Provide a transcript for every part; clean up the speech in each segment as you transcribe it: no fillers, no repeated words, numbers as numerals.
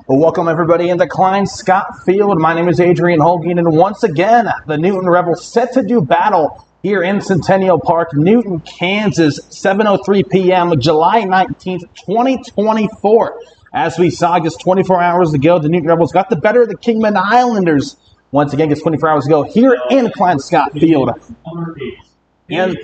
Well, welcome everybody into Klein Scott Field. My name is Adrian Holguin, and once again, the Newton Rebels set to do battle here in Centennial Park, Newton, Kansas, 7:03 p.m., July 19th, 2024. As we saw just 24 hours ago, the Newton Rebels got the better of the Kingman Islanders. Once again, just 24 hours ago here in Klein Scott Field. And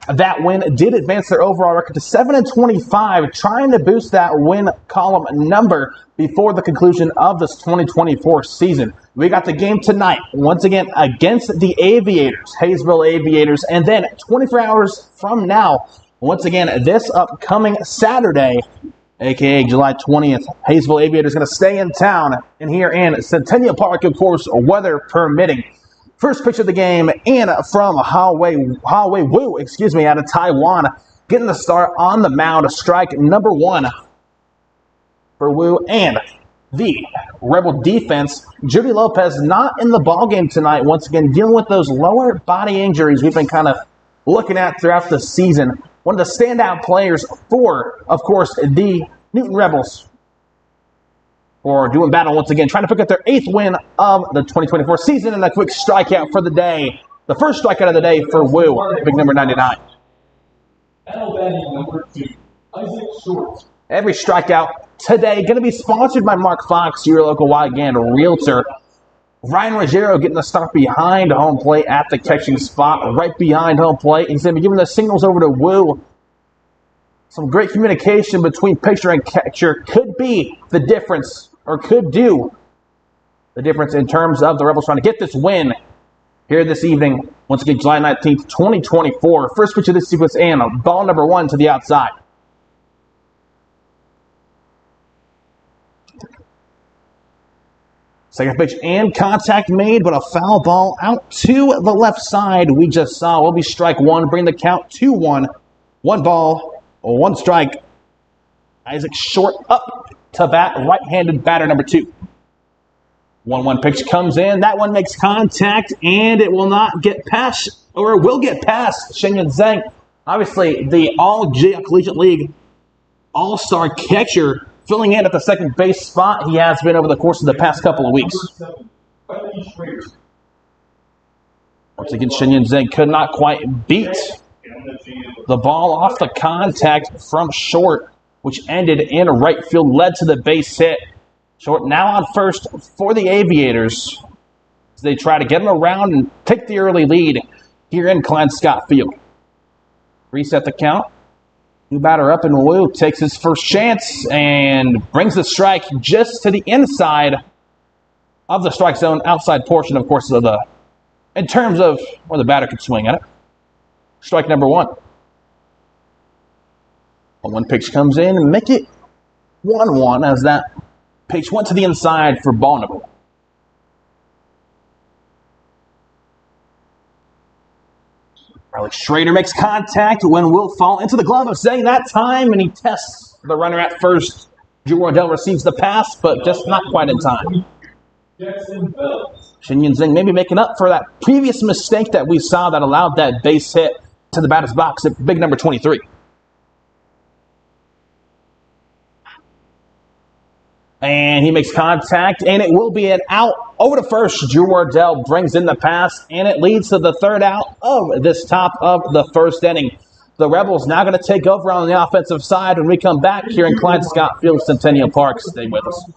that win did advance their overall record to 7-25, trying to boost that win column number before the conclusion of this 2024 season. We got the game tonight, once again, against the Aviators, Haysville Aviators, and then 24 hours from now, once again, this upcoming Saturday, a.k.a. July 20th, Haysville Aviators going to stay in town and here in Centennial Park, of course, weather permitting. First pitch of the game, and from Hawei Wu, out of Taiwan, getting the start on the mound. Strike number one for Wu, and the Rebel defense. Judy Lopez not in the ballgame tonight. Once again, dealing with those lower body injuries we've been kind of looking at throughout the season. One of the standout players for, of course, the Newton Rebels. Or doing battle once again, trying to pick up their 8th win of the 2024 season, and a quick strikeout for the day. The first strikeout of the day for Wu, big number 99. Every strikeout today going to be sponsored by Mark Fox, your local Wygand realtor. Ryan Ruggiero getting the start behind home plate at the catching spot, right behind home plate. He's going to be giving the signals over to Wu. Some great communication between pitcher and catcher could be the difference, or could do the difference in terms of the Rebels trying to get this win here this evening. Once again, July 19th, 2024. First pitch of this sequence, and ball number one to the outside. Second pitch and contact made, but a foul ball out to the left side. We just saw will be strike one, bring the count 2-1. One ball, one strike. Isaac Short up to bat, right-handed batter number 2. 1-1 pitch comes in. That one makes contact, and it will not get past, or it will get past Shengyun Zhang. Obviously, the All-JIA Collegiate League All-Star catcher filling in at the second base spot. He has been over the course of the past couple of weeks. Once again, Shinyan Zhang could not quite beat the ball off the contact from short, which ended in right field, led to the base hit. Short now on first for the Aviators as they try to get him around and take the early lead here in Klein Scott Field. Reset the count. New batter up, and Wu takes his first chance and brings the strike just to the inside of the strike zone, outside portion, of course, of the, in terms of where the batter could swing at it. Strike number one. One pitch comes in and make it 1-1 as that pitch went to the inside for ball number one. Alex Schrader makes contact when will fall into the glove of Zhang that time, and he tests the runner at first. Drew Wardell receives the pass, but just not quite in time. Shinyan Zhang maybe making up for that previous mistake that we saw that allowed that base hit to the batter's box at big number 23. And he makes contact, and it will be an out over to first. Drew Wardell brings in the pass, and it leads to the third out of this top of the first inning. The Rebels now going to take over on the offensive side when we come back here in Klein Scott Field, Centennial Park. Stay with us.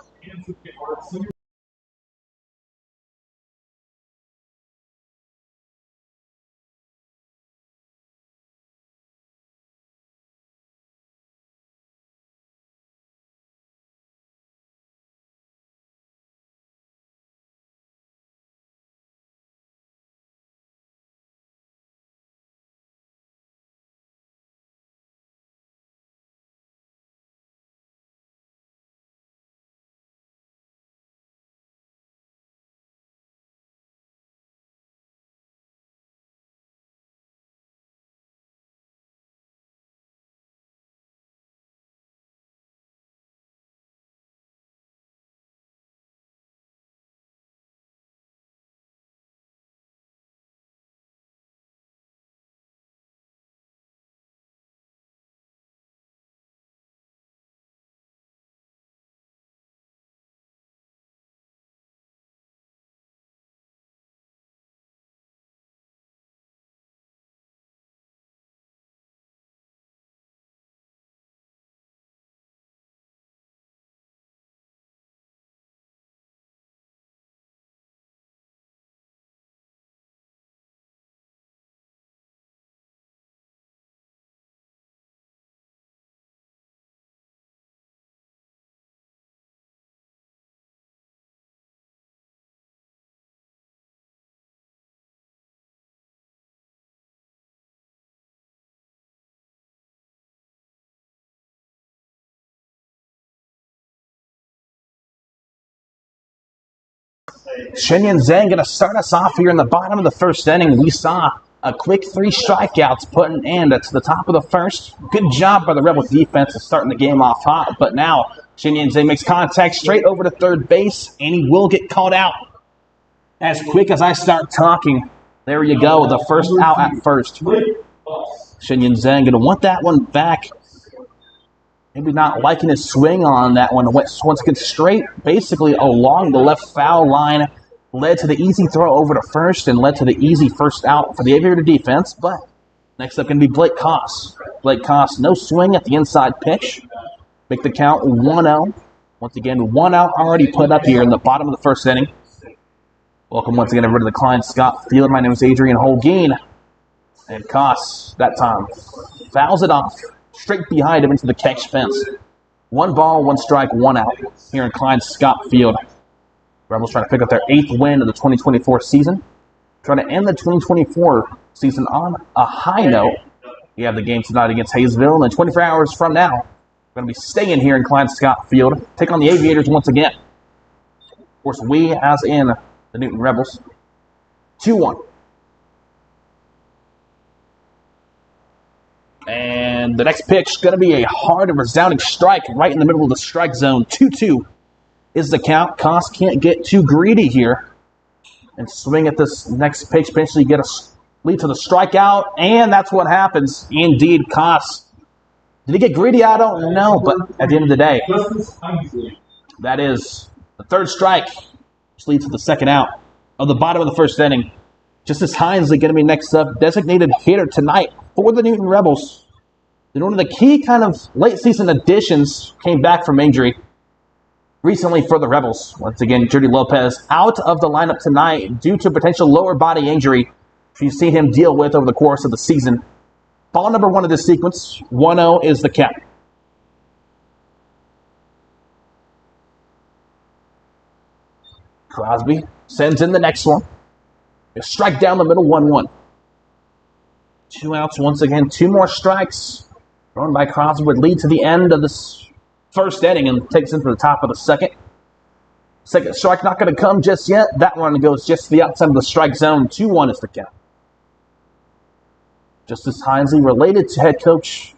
Shinyan Zhang going to start us off here in the bottom of the first inning. We saw a quick 3 strikeouts put an end to the top of the first. Good job by the Rebels defense of starting the game off hot. But now Shinyan Zhang makes contact straight over to third base, and he will get called out. As quick as I start talking, there you go, the first out at first. Shinyan Zhang going to want that one back. Maybe not liking his swing on that one. Once again, straight, basically along the left foul line, led to the easy throw over to first and led to the easy first out for the Aviator defense. But next up going to be Blake Koss. Blake Koss, no swing at the inside pitch. Make the count 1-0. Once again, 1 out already put up here in the bottom of the first inning. Welcome once again everybody to the Klein Scott Field. My name is Adrian Holguin. And Koss, that time, fouls it off. Straight behind him into the catch fence. 1 ball, 1 strike, 1 out here in Klein Scott Field. Rebels trying to pick up their 8th win of the 2024 season. Trying to end the 2024 season on a high note. We have the game tonight against Haysville, and then 24 hours from now, we're going to be staying here in Klein Scott Field, take on the Aviators once again. Of course, we, as in the Newton Rebels, 2-1. And the next pitch is going to be a hard and resounding strike right in the middle of the strike zone. 2-2 is the count. Koss can't get too greedy here and swing at this next pitch. Potentially get a lead to the strikeout, and that's what happens. Indeed, Koss. Did he get greedy? I don't know, but at the end of the day, that is the third strike, which leads to the second out of the bottom of the first inning. Justice Hinesley going to be next up, designated hitter tonight for the Newton Rebels. And one of the key kind of late season additions came back from injury recently for the Rebels. Once again, Jordy Lopez out of the lineup tonight due to potential lower body injury you've seen him deal with over the course of the season. Ball number 1 of this sequence, 1-0 is the count. Crosby sends in the next one. A strike down the middle, 1-1. 2 outs once again, 2 more strikes. Thrown by Crosby would lead to the end of this first inning and takes him to the top of the second. Second strike not going to come just yet. That one goes just to the outside of the strike zone. 2-1 is the count. Justice Hinesley related to head coach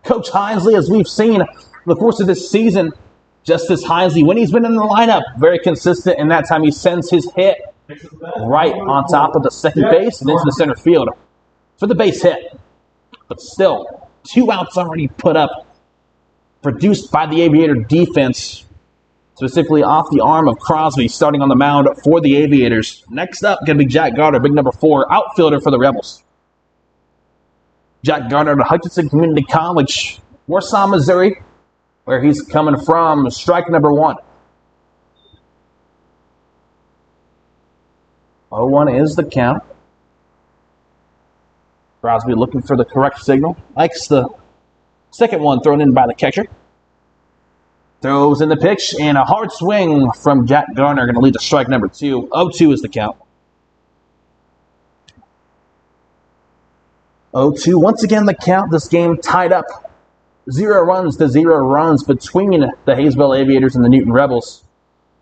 Coach Hinesley, as we've seen in the course of this season. Justice Hinesley, when he's been in the lineup, very consistent, and that time he sends his hit right on top of the second base and into the center field for the base hit. But still, 2 outs already put up, produced by the Aviator defense, specifically off the arm of Crosby, starting on the mound for the Aviators. Next up, going to be Jack Gardner, big number 4, outfielder for the Rebels. Jack Gardner at Hutchinson Community College, Warsaw, Missouri, where he's coming from. Strike number 1. 0-1 is the count. Crosby looking for the correct signal. Likes the second one thrown in by the catcher. Throws in the pitch, and a hard swing from Jack Gardner going to lead to strike number 2. 0-2 is the count. 0-2. Once again, the count. This game tied up 0-0 between the Haysville Aviators and the Newton Rebels.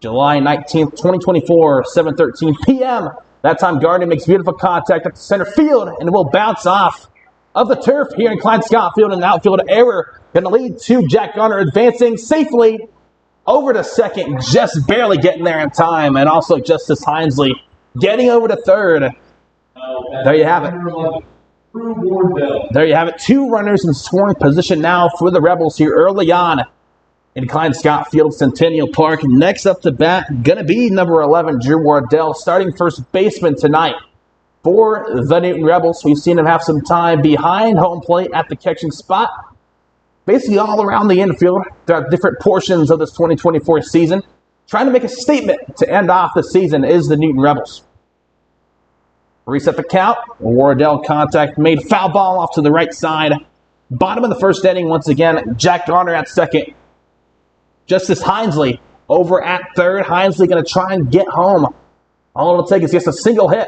July 19th, 2024, 7:13 p.m. That time, Gardner makes beautiful contact at the center field and will bounce off of the turf here in Klein Scott Field. An outfield error going to lead to Jack Gardner advancing safely over to second, just barely getting there in time, and also Justice Hinesley getting over to third. There you have it. There you have it. 2 runners in scoring position now for the Rebels here early on in Klein Scott Field, Centennial Park. Next up to bat, going to be number 11, Drew Wardell, starting first baseman tonight for the Newton Rebels. We've seen him have some time behind home plate at the catching spot, basically all around the infield throughout different portions of this 2024 season. Trying to make a statement to end off the season is the Newton Rebels. Reset the count. Wardell contact made, foul ball off to the right side. Bottom of the first inning once again. Jack Gardner at second. Justice Hinesley over at third. Hinesley going to try and get home. All it'll take is just a single hit.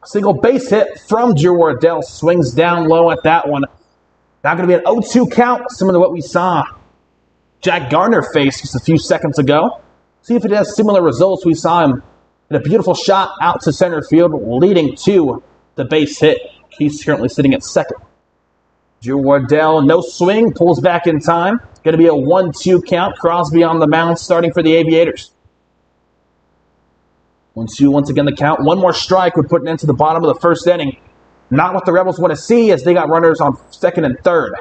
A single base hit from Drew Wardell. Swings down low at that one. Now going to be an 0-2 count, similar to what we saw Jack Gardner face just a few seconds ago. See if it has similar results. We saw him in a beautiful shot out to center field, leading to the base hit. He's currently sitting at second. Drew Wardell, no swing, pulls back in time. Going to be a 1-2 count. Crosby on the mound, starting for the Aviators. 1-2, once again the count. One more strike would put an end to the bottom of the first inning. Not what the Rebels want to see, as they got runners on second and third.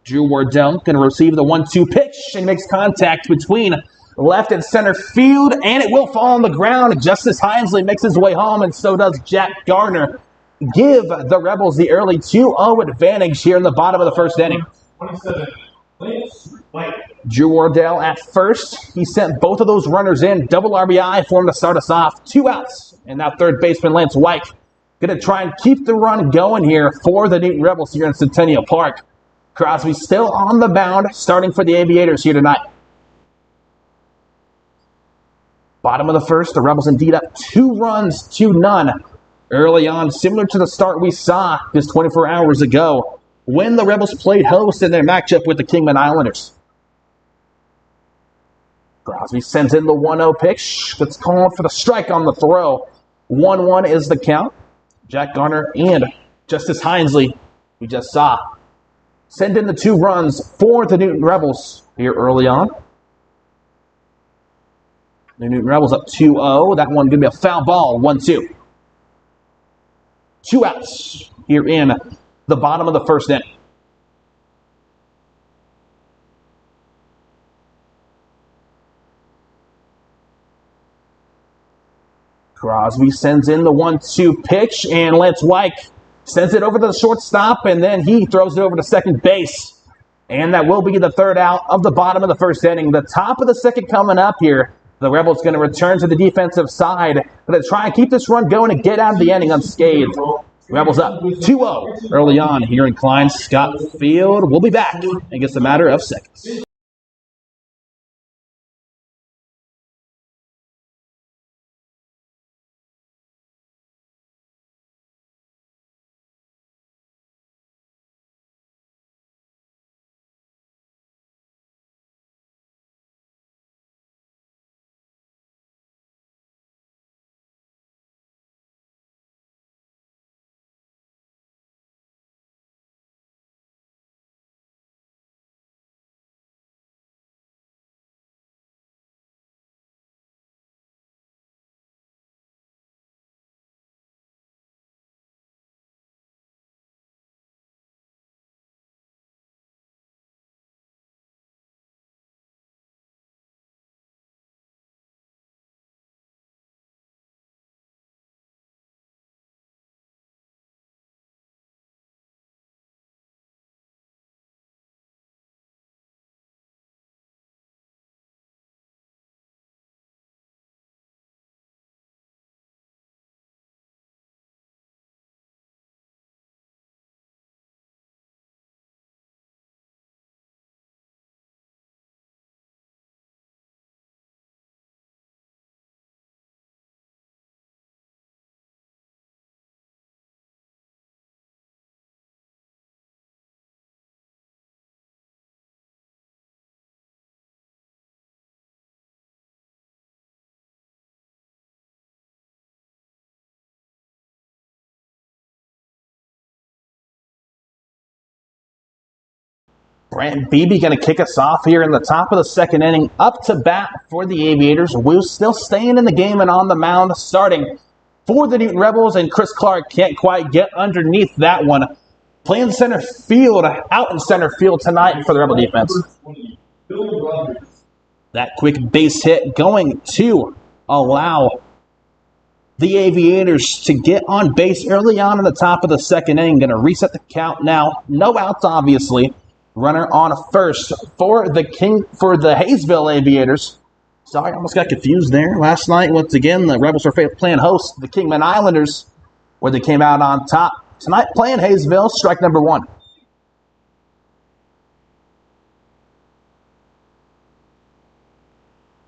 Drew Wardell going to receive the 1-2 pitch and makes contact between left and center field, and it will fall on the ground. Justice Hinesley makes his way home, and so does Jack Gardner. Give the Rebels the early 2-0 advantage here in the bottom of the first inning. 27. Drew Wardell at first. He sent both of those runners in. Double RBI for him to start us off. 2 outs. And now third baseman Lance White going to try and keep the run going here for the Newton Rebels here in Centennial Park. Crosby still on the mound, starting for the Aviators here tonight. Bottom of the first, the Rebels indeed up 2 runs to none. Early on, similar to the start we saw just 24 hours ago when the Rebels played host in their matchup with the Kingman Islanders. Crosby sends in the 1-0 pitch. That's called for the strike on the throw. 1-1 is the count. Jack Gardner and Justice Hinesley, we just saw, send in the 2 runs for the Newton Rebels here early on. The Newton Rebels up 2-0. That one going to be a foul ball, 1-2. 2 outs here in the bottom of the first inning. Crosby sends in the 1-2 pitch, and Lance White sends it over to the shortstop, and then he throws it over to second base. And that will be the third out of the bottom of the first inning. The top of the second coming up here. The Rebels going to return to the defensive side. Going to try and keep this run going and get out of the inning unscathed. Rebels up 2-0 early on here in Klein Scott Field. We'll be back in just a matter of seconds. Brant Beebe going to kick us off here in the top of the second inning. Up to bat for the Aviators. Wu still staying in the game and on the mound starting for the Newton Rebels. And Chris Clark can't quite get underneath that one. Playing center field, out in center field tonight for the Rebel defense. That quick base hit going to allow the Aviators to get on base early on in the top of the second inning. Going to reset the count now. No outs, obviously. Runner on first for the Haysville Aviators. Sorry, I almost got confused there. Last night, once again, the Rebels are playing host, the Kingman Islanders, where they came out on top. Tonight, playing Haysville, strike number 1.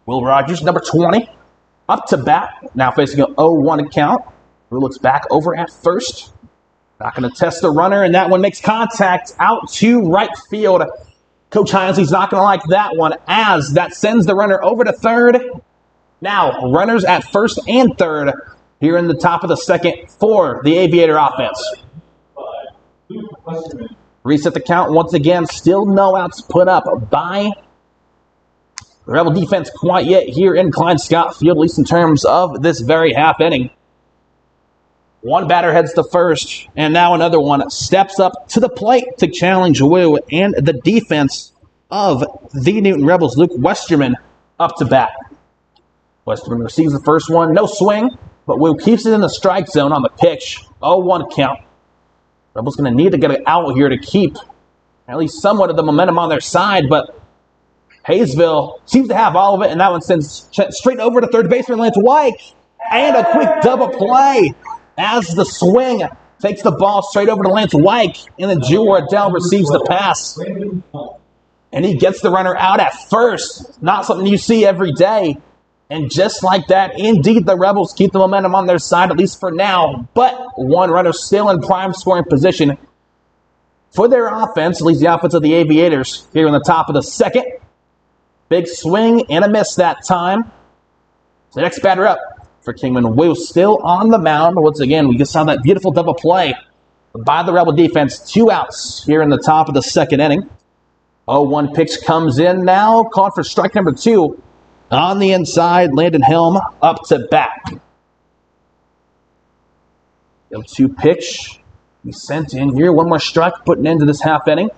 Will Rogers, number 20, up to bat. Now facing an 0-1 count. Who looks back over at first. Not going to test the runner, and that one makes contact out to right field. Coach Hinesley's not going to like that one, as that sends the runner over to third. Now, runners at first and third here in the top of the second for the Aviator offense. Reset the count once again. Still no outs put up by the Rebel defense quite yet here in Klein Scott Field, at least in terms of this very half inning. One batter heads to first, and now another one steps up to the plate to challenge Wu and the defense of the Newton Rebels. Luke Westerman up to bat. Westerman receives the first one, no swing, but Wu keeps it in the strike zone on the pitch. 0-1 count. Rebels going to need to get it out here to keep at least somewhat of the momentum on their side, but Haysville seems to have all of it, and that one sends straight over to third baseman Lance White, and a quick double play. As the swing takes the ball straight over to Lance White, and then Drew Wardell receives the pass. And he gets the runner out at first. Not something you see every day. And just like that, indeed, the Rebels keep the momentum on their side, at least for now. But one runner still in prime scoring position for their offense, at least the offense of the Aviators, here in the top of the second. Big swing and a miss that time. So next batter up for Kingman Wu, still on the mound. Once again, we just saw that beautiful double play by the Rebel defense. 2 outs here in the top of the second inning. 0-1 pitch comes in now. Called for strike number 2. On the inside, Landon Helm up to bat. 0-2 pitch. He sent in here. One more strike putting into this half inning.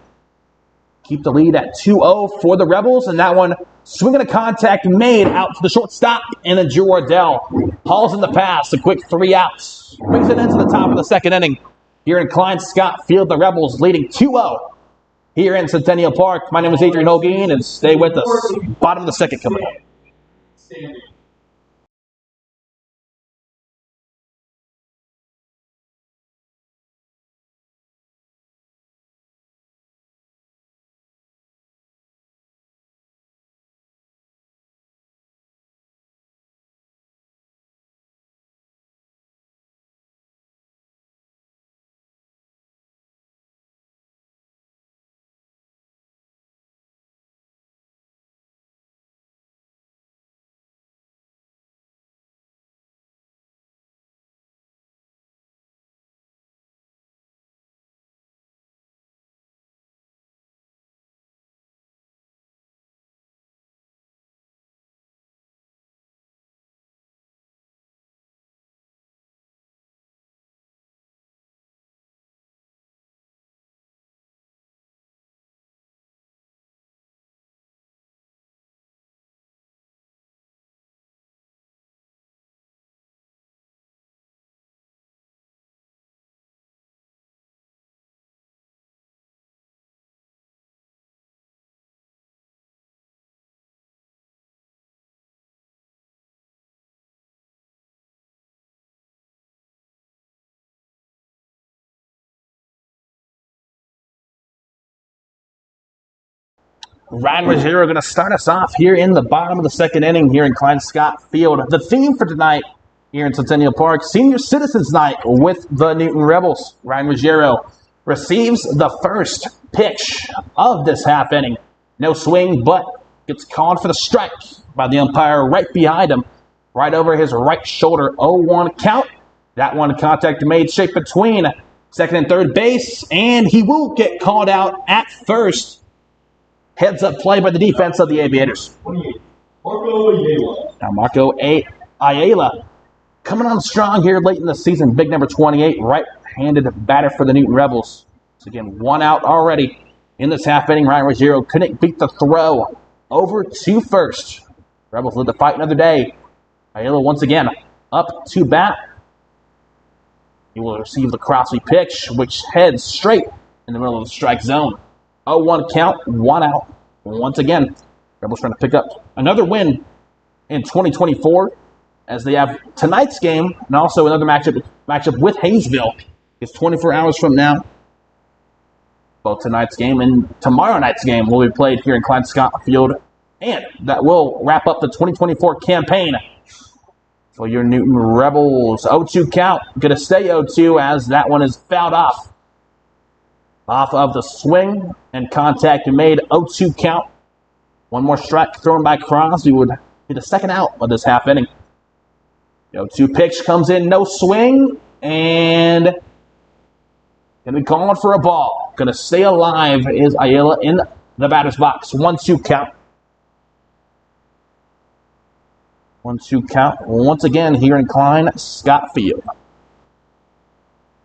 keep the lead at 2-0 for the Rebels. And that one, swinging a contact made out to the shortstop, and then Drew Wardell hauls in the pass. A quick 3 outs. Brings it into the top of the second inning. Here in Klein Scott Field, the Rebels leading 2-0 here in Centennial Park. My name is Adrian Holguin, and stay with us. Bottom of the second coming up. Ryan Ruggiero going to start us off here in the bottom of the second inning here in Klein Scott Field. The theme for tonight here in Centennial Park, Senior Citizens Night with the Newton Rebels. Ryan Ruggiero receives the first pitch of this half inning. No swing, but gets called for the strike by the umpire right behind him, right over his right shoulder. 0-1 count. That one contact made straight between second and third base, and he will get called out at first. Heads up play by the defense of the Aviators. Now Marco Ayala coming on strong here late in the season. Big number 28, right-handed batter for the Newton Rebels. So again, 1 out already in this half inning. Ryan Ruggiero couldn't beat the throw over to first. Rebels live to fight another day. Ayala once again up to bat. He will receive the Crosby pitch, which heads straight in the middle of the strike zone. 0-1 count, 1 out. Once again, Rebels trying to pick up another win in 2024 as they have tonight's game and also another matchup with Haysville. It's 24 hours from now. Both tonight's game and tomorrow night's game will be played here in Klein Scott Field. And that will wrap up the 2024 campaign for your Newton Rebels. 0-2 count. Going to stay 0-2 as that one is fouled off of the swing and contact made. 0-2 count. One more strike thrown by Crosby would be the second out of this half inning. The 0-2 pitch comes in, no swing, and going to be called for a ball. Going to stay alive is Ayala in the batter's box. 1-2 count. 1-2 count. Once again here in Klein Scott Field.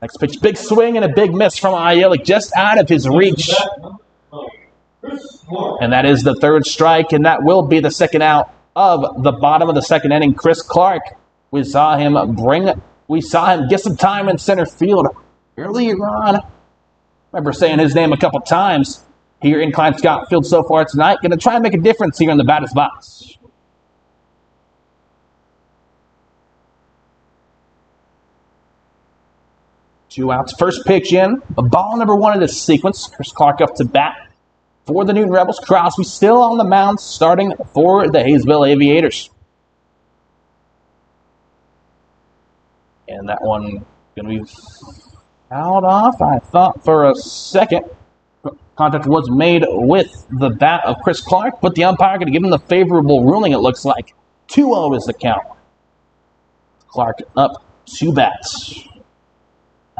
Next pitch, big swing and a big miss from Ayala, just out of his reach. And that is the third strike, and that will be the second out of the bottom of the second inning. Chris Clark, we saw him get some time in center field earlier on. I remember saying his name a couple times here in Klein Scott Field so far tonight. Going to try and make a difference here in the batter's box. Two outs. First pitch in. Ball number 1 of this sequence. Chris Clark up to bat for the Newton Rebels. Crosby still on the mound, starting for the Haysville Aviators. And that one going to be fouled off, I thought, for a second. Contact was made with the bat of Chris Clark, but the umpire going to give him the favorable ruling, it looks like. 2-0 is the count. Clark up 2 bats.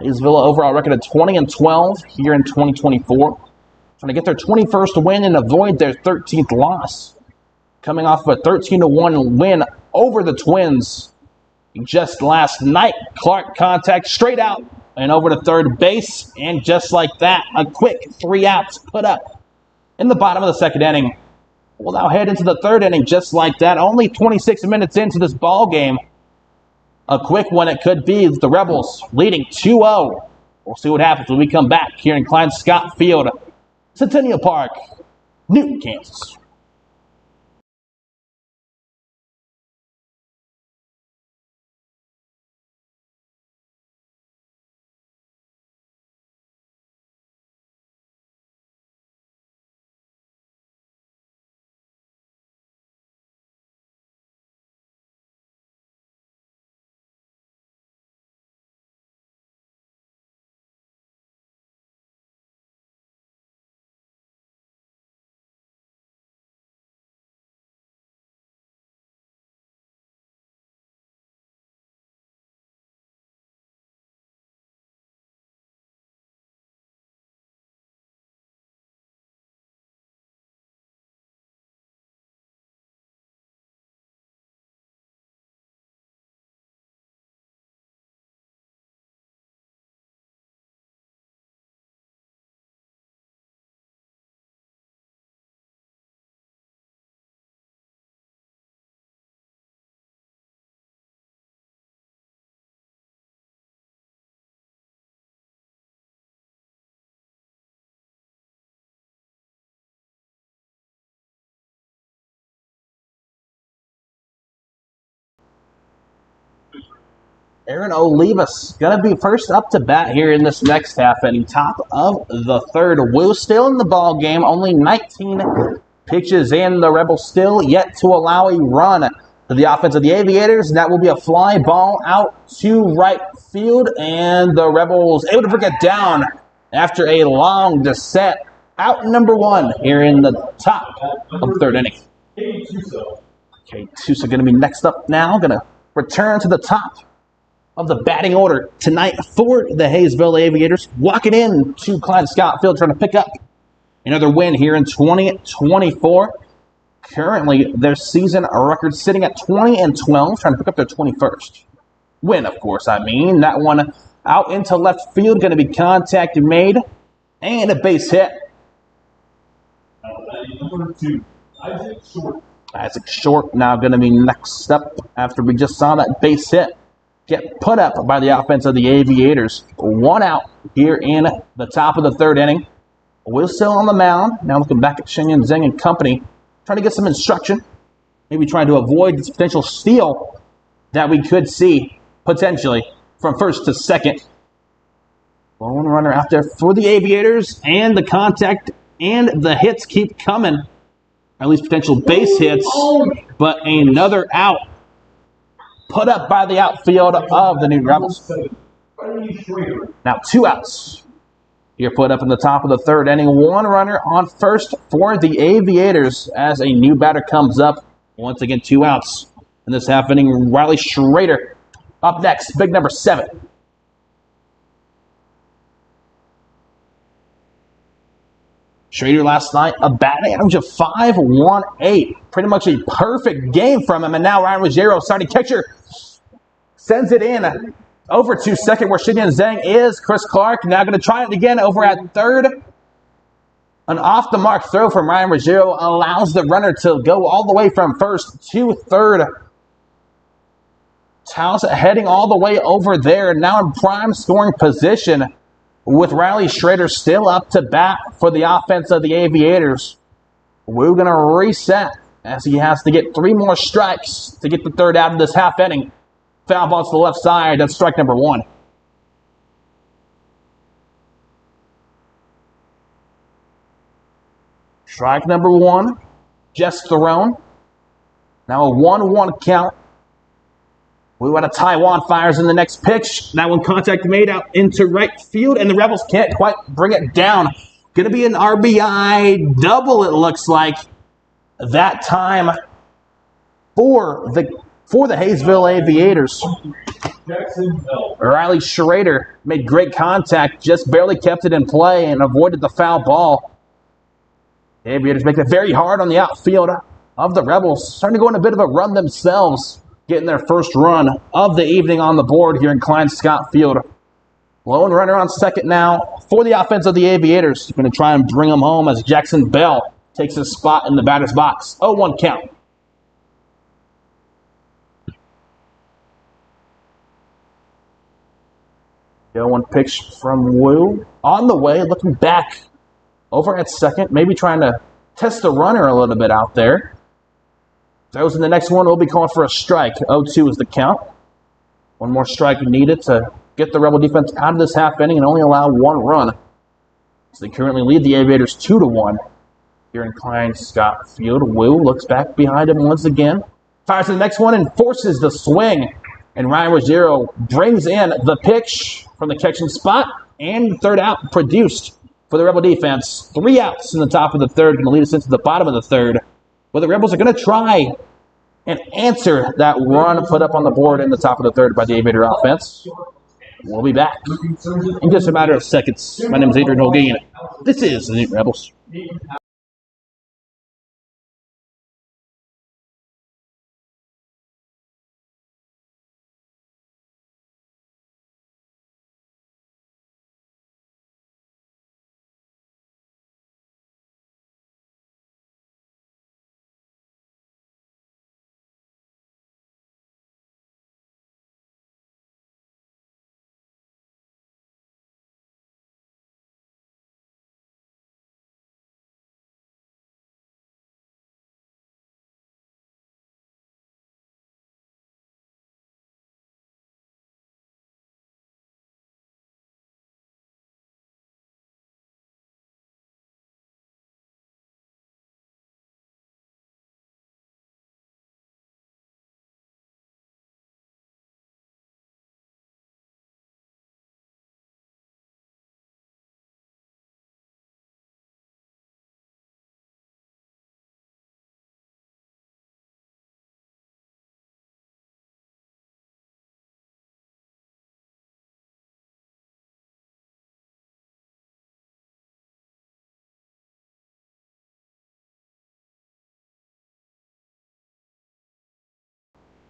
Haysville overall record of 20-12 here in 2024. Trying to get their 21st win and avoid their 13th loss. Coming off of a 13-1 win over the Twins just last night. Clark contact straight out and over to third base. And just like that, a quick 3 outs put up in the bottom of the second inning. We'll now head into the third inning just like that. Only 26 minutes into this ball game. A quick one it could be. The Rebels leading 2-0. We'll see what happens when we come back here in Klein Scott Field, Centennial Park, Newton, Kansas. Aaron Olivas going to be first up to bat here in this next half inning. Top of the third. Will still in the ball game. Only 19 pitches in. The Rebels still yet to allow a run to the offense of the Aviators. And that will be a fly ball out to right field. And the Rebels able to bring it down after a long descent. Out number one here in the top of the third inning. Okay, Tusa going to be next up now. Going to return to the top of the batting order tonight for the Haysville Aviators. Walking in to Klein Scott Field, trying to pick up another win here in 2024. Currently, their season record sitting at 20-12, trying to pick up their 21st win, of course. I mean, that one out into left field, going to be contact made, and a base hit. Number 2, Isaac Short now going to be next up after we just saw that base hit get put up by the offense of the Aviators. One out here in the top of the third inning. Will still on the mound. Now looking back at Shenyan Zheng and company, trying to get some instruction. Maybe trying to avoid this potential steal that we could see potentially from first to second. Lone runner out there for the Aviators, and the contact and the hits keep coming. At least potential base hits, but another out put up by the outfield of the Newton Rebels. Now 2 outs. Here put up in the top of the third inning. One runner on first for the Aviators as a new batter comes up. Once again, 2 outs in this half inning. Riley Schrader up next, big number 7. Schrader last night, a batting average of .518. Pretty much a perfect game from him. And now Ryan Ruggiero, starting catcher, sends it in over to second where Shenyan Zheng is. Chris Clark now going to try it again over at third. An off-the-mark throw from Ryan Ruggiero allows the runner to go all the way from first to third. Taos heading all the way over there, now in prime scoring position, with Riley Schrader still up to bat for the offense of the Aviators. We're going to reset as he has to get 3 more strikes to get the third out of this half inning. Foul ball to the left side. That's strike number 1. Strike number 1, just thrown. Now a 1-1 count. We want a Taiwan fires in the next pitch. That one contact made out into right field, and the Rebels can't quite bring it down. Going to be an RBI double, it looks like, that time for the Haysville Aviators. Riley Schrader made great contact, just barely kept it in play and avoided the foul ball. The Aviators make it very hard on the outfield of the Rebels, starting to go in a bit of a run themselves, getting their first run of the evening on the board here in Klein Scott Field. Lone runner on second now for the offense of the Aviators. Going to try and bring them home as Jackson Bell takes his spot in the batter's box. 0-1 count. The 0-1 pitch from Wu. On the way, looking back over at second, maybe trying to test the runner a little bit out there. Those in the next one will be called for a strike. 0-2 is the count. One more strike needed to get the Rebel defense out of this half inning and only allow one run. So they currently lead the Aviators 2-1 here in Klein Scott Field. Wu looks back behind him once again. Fires to the next one and forces the swing. And Ryan Ruggiero brings in the pitch from the catching spot. And the third out produced for the Rebel defense. 3 outs in the top of the third. Going to lead us into the bottom of the third. Well, the Rebels are going to try and answer that run put up on the board in the top of the third by the Aviator offense. We'll be back in just a matter of seconds. My name is Adrian Holguin. This is the Newton Rebels.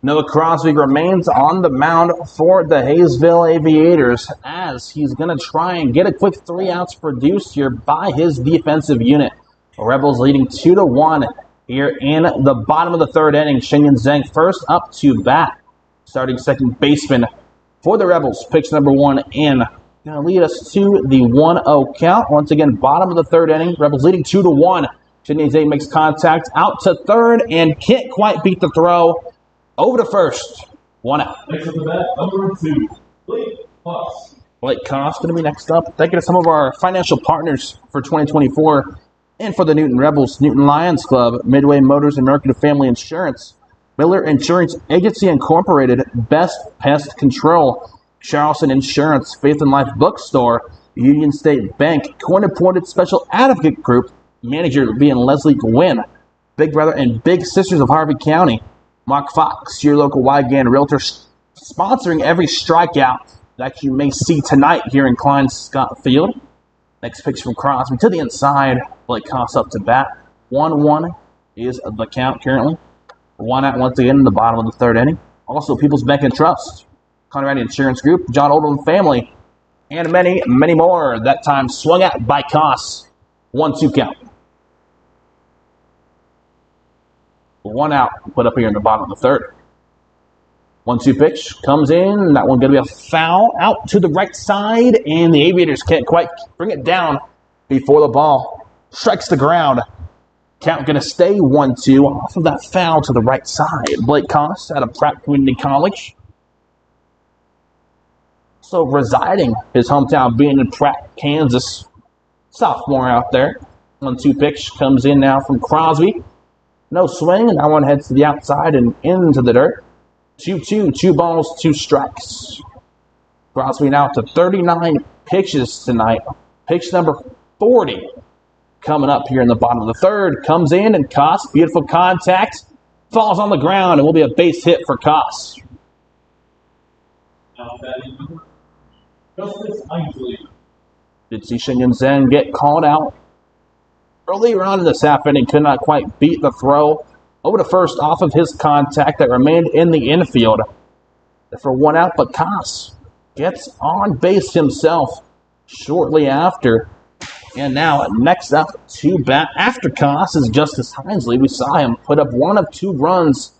Noah Crosby remains on the mound for the Haysville Aviators as he's going to try and get a quick 3 outs produced here by his defensive unit. The Rebels leading 2-1 here in the bottom of the third inning. Shinyan Zhang first up to bat. Starting second baseman for the Rebels. Pitch number 1 in. Going to lead us to the 1-0 count. Once again, bottom of the third inning. Rebels leading 2-1. Shinyan Zhang makes contact out to third and can't quite beat the throw. Over to first. 1 out. Next up the bat, number 2, Blake Koss. Blake Koss going to be next up. Thank you to some of our financial partners for 2024 and for the Newton Rebels, Newton Lions Club, Midway Motors, American Family Insurance, Miller Insurance Agency Incorporated, Best Pest Control, Charleston Insurance, Faith and Life Bookstore, Union State Bank, Court-appointed Special Advocate Group, manager being Leslie Gwynn, Big Brother and Big Sisters of Harvey County, Mark Fox, your local Wygand Realtor, sponsoring every strikeout that you may see tonight here in Klein Scott Field. Next pitch from Crosby to the inside. Blake Koss up to bat. 1-1 is the count currently. 1 out once again in the bottom of the third inning. Also, People's Bank and Trust, Conrad Insurance Group, John Oldham Family, and many, many more. That time swung out by Koss. 1-2 count. 1 out, put up here in the bottom of the third. 1-2 pitch comes in. That one going to be a foul out to the right side, and the Aviators can't quite bring it down before the ball strikes the ground. Count going to stay 1-2 off of that foul to the right side. Blake Koss out of Pratt Community College. So residing his hometown being in Pratt, Kansas. Sophomore out there. 1-2 pitch comes in now from Crosby. No swing, and that one heads to the outside and into the dirt. 2-2, 2 balls, 2 strikes. Crosby now to 39 pitches tonight. Pitch number 40 coming up here in the bottom of the third. Comes in, and Koss, beautiful contact, falls on the ground, and will be a base hit for Koss. Now batting number, Justice Ainsley. Did see Shinyan Zhang get called out earlier on in this half inning, could not quite beat the throw. Over to first off of his contact that remained in the infield. For 1 out, but Koss gets on base himself. shortly after. And now, next up to bat after Koss is Justice Hinesley. We saw him put up 1 of 2 runs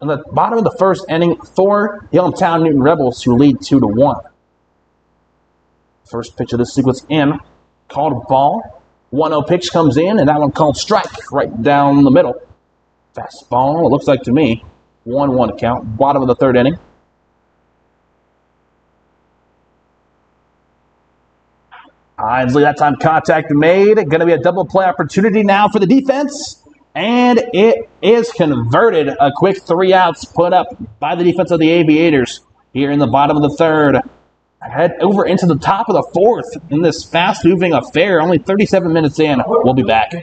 in the bottom of the first inning for the hometown Newton Rebels, who lead 2-1. First pitch of this sequence in, called ball. 1-0 pitch comes in, and that one called strike right down the middle. Fastball, it looks like to me. 1-1 count, bottom of the third inning. Hinesley, that time contact made. Going to be a double play opportunity now for the defense. And it is converted. A quick 3 outs put up by the defense of the Aviators here in the bottom of the third. Head over into the top of the fourth in this fast-moving affair. Only 37 minutes in. We'll be back.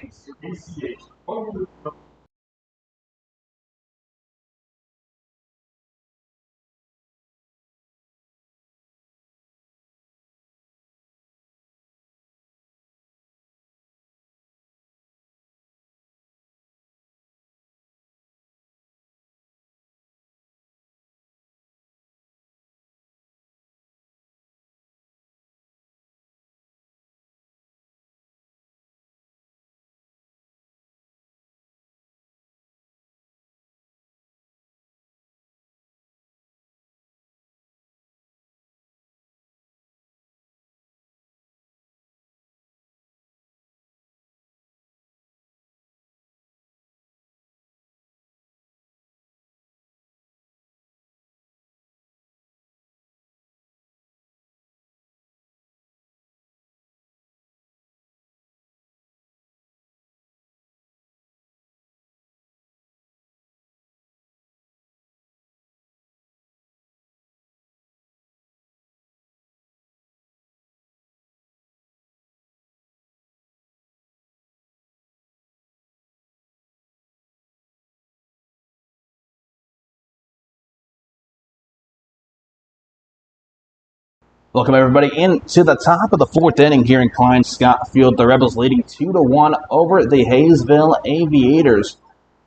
Welcome, everybody, into the top of the fourth inning here in Klein Scott Field. The Rebels leading 2-1 over the Haysville Aviators.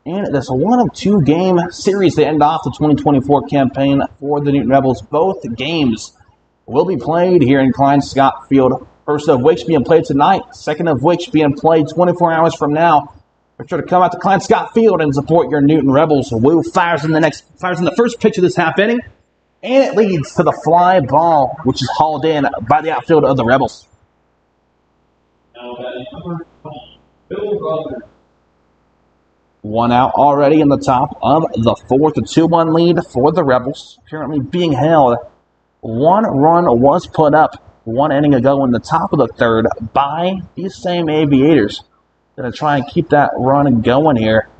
And this 1 of 2 game series to end off the 2024 campaign for the Newton Rebels. Both games will be played here in Klein Scott Field. First of which being played tonight, second of which being played 24 hours from now. Be sure to come out to Klein Scott Field and support your Newton Rebels. Wu fires in the first pitch of this half inning. And it leads to the fly ball, which is hauled in by the outfield of the Rebels. Now batting number 12, Bill Rogers. 1 out already in the top of the fourth. A 2-1 lead for the Rebels. Currently being held. 1 run was put up 1 inning ago in the top of the third by these same Aviators. Going to try and keep that run going here.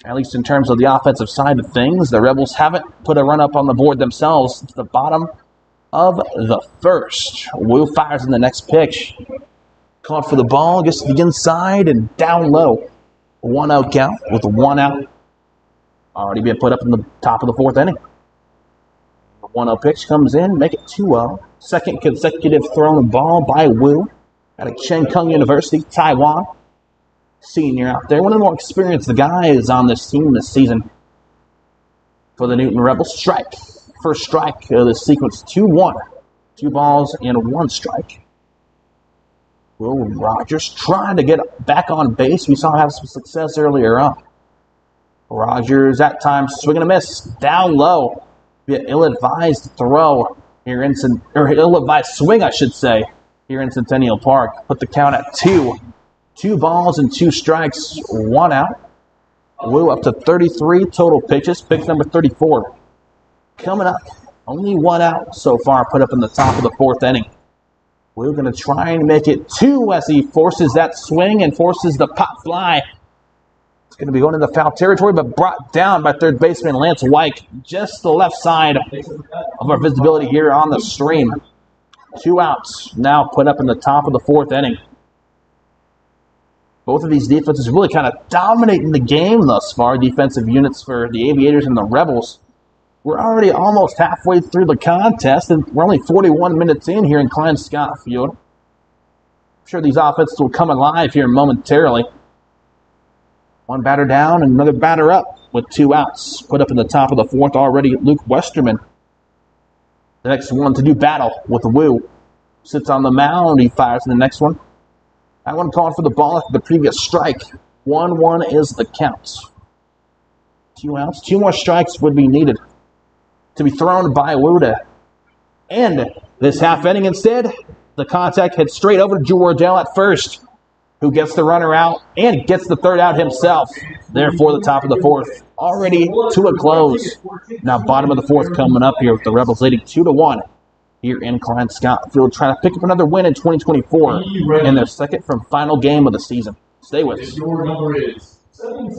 At least in terms of the offensive side of things, the Rebels haven't put a run up on the board themselves since the bottom of the first. Wu fires in the next pitch. Caught for the ball, gets to the inside and down low. 1-0 count with 1 out. Already been put up in the top of the fourth inning. The 1-0 pitch comes in, make it 2-0. Second consecutive thrown ball by Wu out of Cheng Kung University, Taiwan. Senior out there, one of the more experienced guys on this team this season. For the Newton Rebels, strike. First strike of the sequence, 2-1. 2 balls and 1 strike. Will Rogers trying to get back on base. We saw him have some success earlier on. Rogers at times swinging a miss. Down low. Be an ill-advised throw here in ill-advised swing, I should say, here in Centennial Park. Put the count at 2. 2 balls and 2 strikes, 1 out. Wu up to 33 total pitches. Pick number 34. Coming up, only 1 out so far, put up in the top of the fourth inning. Wu going to try and make it 2 as he forces that swing and forces the pop fly. It's going to be going into foul territory, but brought down by third baseman Lance White. Just the left side of our visibility here on the stream. 2 outs now put up in the top of the fourth inning. Both of these defenses really kind of dominating the game thus far. Defensive units for the Aviators and the Rebels. We're already almost halfway through the contest, and we're only 41 minutes in here in Klein Scott Field. I'm sure these offenses will come alive here momentarily. 1 batter down and another batter up with 2 outs. Put up in the top of the fourth already, Luke Westerman. The next one to do battle with Wu. sits on the mound. He fires in the next one. That one called for the ball after the previous strike. 1-1 is the count. 2 outs. 2 more strikes would be needed to be thrown by Wuda. And this half inning instead, the contact hits straight over to Drew Wardell at first, who gets the runner out and gets the third out himself. Therefore, the top of the fourth, already to a close. Now, bottom of the fourth coming up here with the Rebels leading 2-1 here in Klein-Scott Field, trying to pick up another win in 2024 in their second from final game of the season. Stay with us. Your number is 7.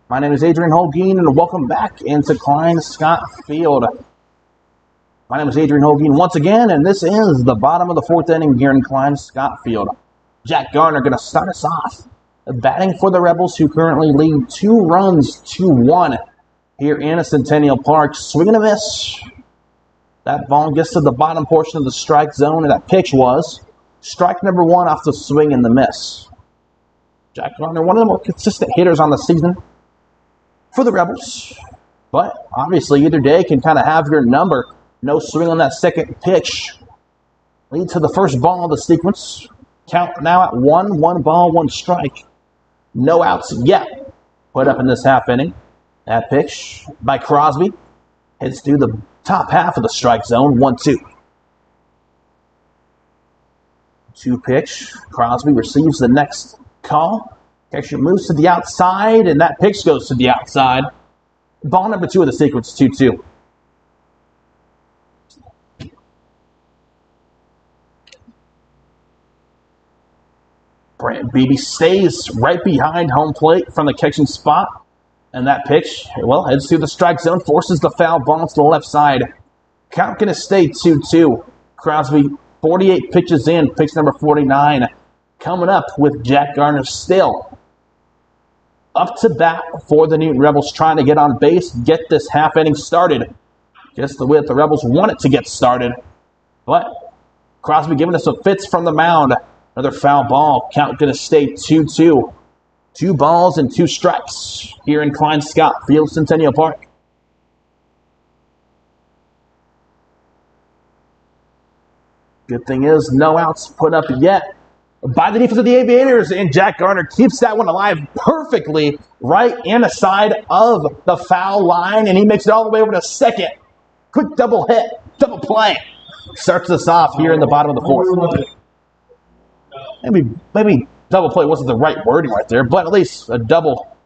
My name is Adrian Holguin, and welcome back into Klein-Scott Field. My name is Adrian Holguin once again, and this is the bottom of the fourth inning here in Klein-Scott Field. Jack Garner going to start us off, batting for the Rebels, who currently lead 2 runs to 1 here in Centennial Park. Swing and a miss. That ball gets to the bottom portion of the strike zone, and that pitch was strike number 1 off the swing and the miss. Jack Garner, one of the more consistent hitters on the season for the Rebels, but obviously either day can kind of have your number. No swing on that second pitch. Lead to the first ball of the sequence. Count now at 1 ball, 1 strike. No outs yet put up in this half inning. That pitch by Crosby hits through the top half of the strike zone. 1-2. 2 pitch. Crosby receives the next call. Catcher moves to the outside, and that pitch goes to the outside. Ball number 2 of the sequence, 2-2. Brant Beebe stays right behind home plate from the catching spot. And that pitch, well, heads through the strike zone, forces the foul ball to the left side. Count going to stay 2-2. Crosby, 48 pitches in, pitch number 49. Coming up with Jack Garner still up to bat for the Newton Rebels, trying to get on base, get this half inning started just the way that the Rebels want it to get started. But Crosby giving us some fits from the mound. Another foul ball. Count going to stay 2-2. 2 balls and 2 strikes here in Klein-Scott Field, Centennial Park. Good thing is no outs put up yet by the defense of the Aviators, and Jack Garner keeps that one alive perfectly right in the side of the foul line, and he makes it all the way over to second. Quick double hit, double play. Starts us off here in the bottom of the fourth. Maybe double play wasn't the right wording right there, but at least a double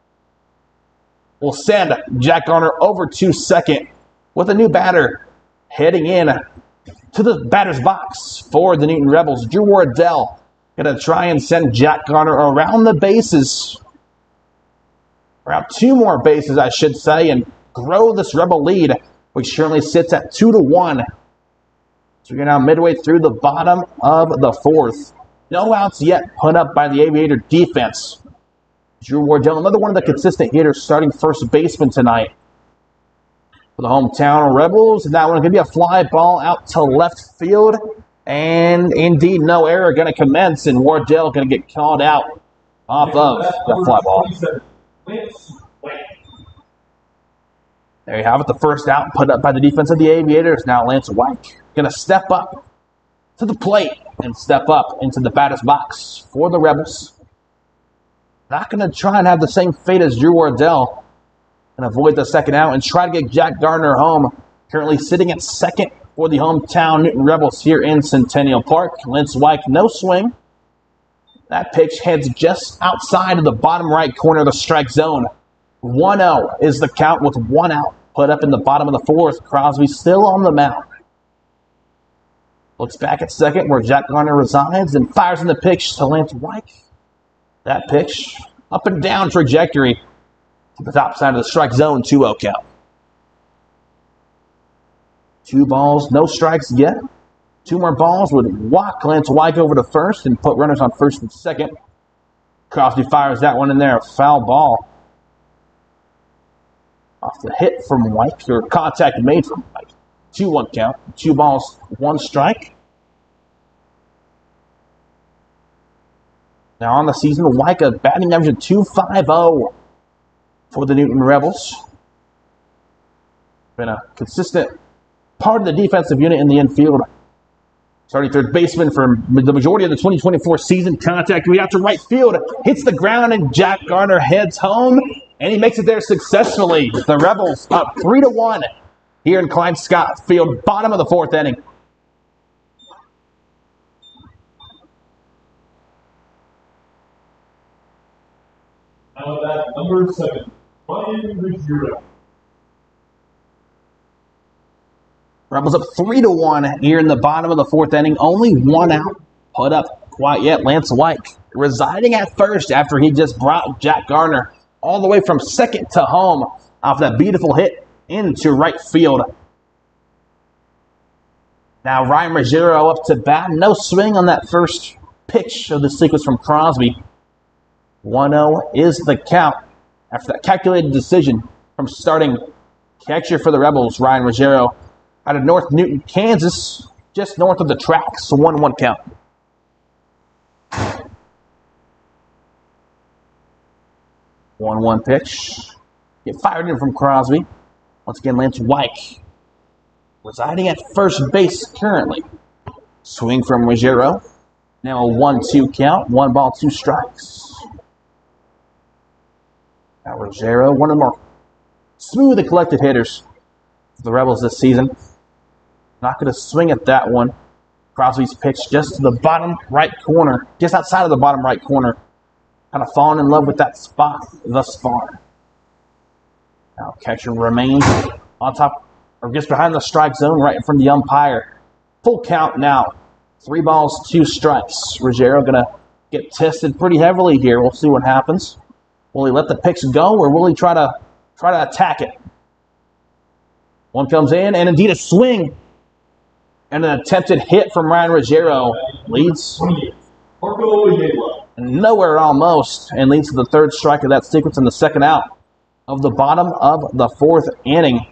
will send Jack Garner over to second with a new batter heading in to the batter's box for the Newton Rebels. Drew Wardell going to try and send Jack Garner around the bases, around 2 more bases, I should say, and grow this Rebel lead, which currently sits at 2-1. So we're now midway through the bottom of the fourth. No outs yet put up by the Aviator defense. Drew Wardell, another one of the consistent hitters, starting first baseman tonight for the hometown Rebels. And that one going to be a fly ball out to left field. And indeed, no error going to commence, and Wardell going to get called out off of the fly ball. There you have it, the first out put up by the defense of the Aviators. Now Lance White going to step up to the plate and step up into the batter's box for the Rebels. Not going to try and have the same fate as Drew Wardell and avoid the second out and try to get Jack Gardner home. Currently sitting at second for the hometown Newton Rebels here in Centennial Park. Lance White, no swing. That pitch heads just outside of the bottom right corner of the strike zone. 1-0 is the count with 1 out. Put up in the bottom of the fourth. Crosby still on the mound. Looks back at second where Jack Garner resides and fires in the pitch to Lance White. That pitch, up and down trajectory to the top side of the strike zone, 2-0 count. 2 balls, no strikes yet. 2 more balls would walk Lance White over to first and put runners on first and second. Crosby fires that one in there, a foul ball. Off the hit from White, or contact made from White. 2-1 count, 2 balls, 1 strike. Now on the season, White a batting average of .250 for the Newton Rebels. Been a consistent part of the defensive unit in the infield. Starting third baseman for the majority of the 2024 season. Contact way out to right field. Hits the ground and Jack Garner heads home. And he makes it there successfully. The Rebels up 3-1 here in Klein Scott Field, bottom of the 4th inning. Now that number 7, Ryan Ruggiero. Rebels up 3-1 here in the bottom of the 4th inning. Only 1 out. Put up quite yet. Lance White residing at first after he just brought Jack Garner all the way from second to home off that beautiful hit into right field. Now Ryan Ruggiero up to bat. No swing on that first pitch of the sequence from Crosby. 1-0 is the count after that calculated decision from starting catcher for the Rebels, Ryan Ruggiero, out of North Newton, Kansas, just north of the tracks. 1-1 count. 1-1 pitch. Get fired in from Crosby. Once again, Lance White residing at first base currently. Swing from Ruggiero. Now a 1-2 count. 1 ball, 2 strikes. Now Ruggiero, one of the more smooth and collected hitters for the Rebels this season. Not going to swing at that one. Crosby's pitch just to the bottom right corner, just outside of the bottom right corner. Kind of fallen in love with that spot thus far. Now catcher remains on top, or just behind the strike zone, right in front of the umpire. Full count now. 3 balls, 2 strikes. Ruggiero going to get tested pretty heavily here. We'll see what happens. Will he let the pitch go, or will he try to attack it? One comes in, and indeed a swing. And an attempted hit from Ryan Ruggiero leads nowhere almost, and leads to the 3rd strike of that sequence and the 2nd out of the bottom of the 4th inning.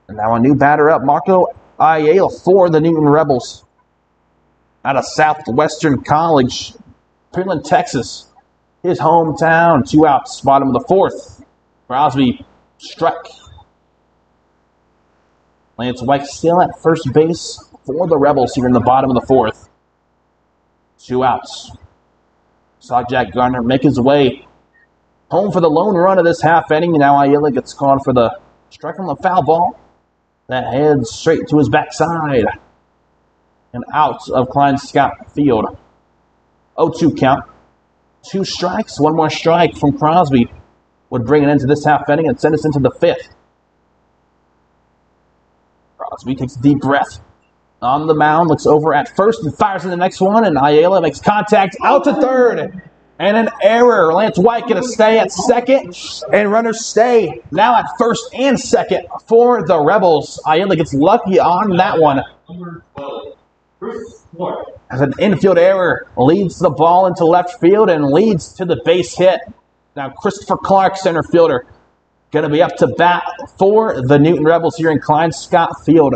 And now a new batter up, Marco Ayala for the Newton Rebels out of Southwestern College, Pearland, Texas. His hometown, 2 outs, bottom of the 4th. Crosby struck. Lance White still at first base for the Rebels here in the bottom of the 4th. 2 outs. Saw Jack Garner make his way home for the lone run of this half inning. Now Ayala gets called for the strike on the foul ball. That heads straight to his backside. And out of Klein Scott Field. 0-2 count. 2 strikes, 1 more strike from Crosby would bring it into this half inning and send us into the 5th. Crosby takes a deep breath on the mound, looks over at first and fires in the next one, and Ayala makes contact out to 3rd. And an error. Lance White going to stay at second, and runners stay now at first and second for the Rebels. Ayala gets lucky on that one. As an infield error leads the ball into left field and leads to the base hit. Now Christopher Clark, center fielder, going to be up to bat for the Newton Rebels here in Klein Scott Field.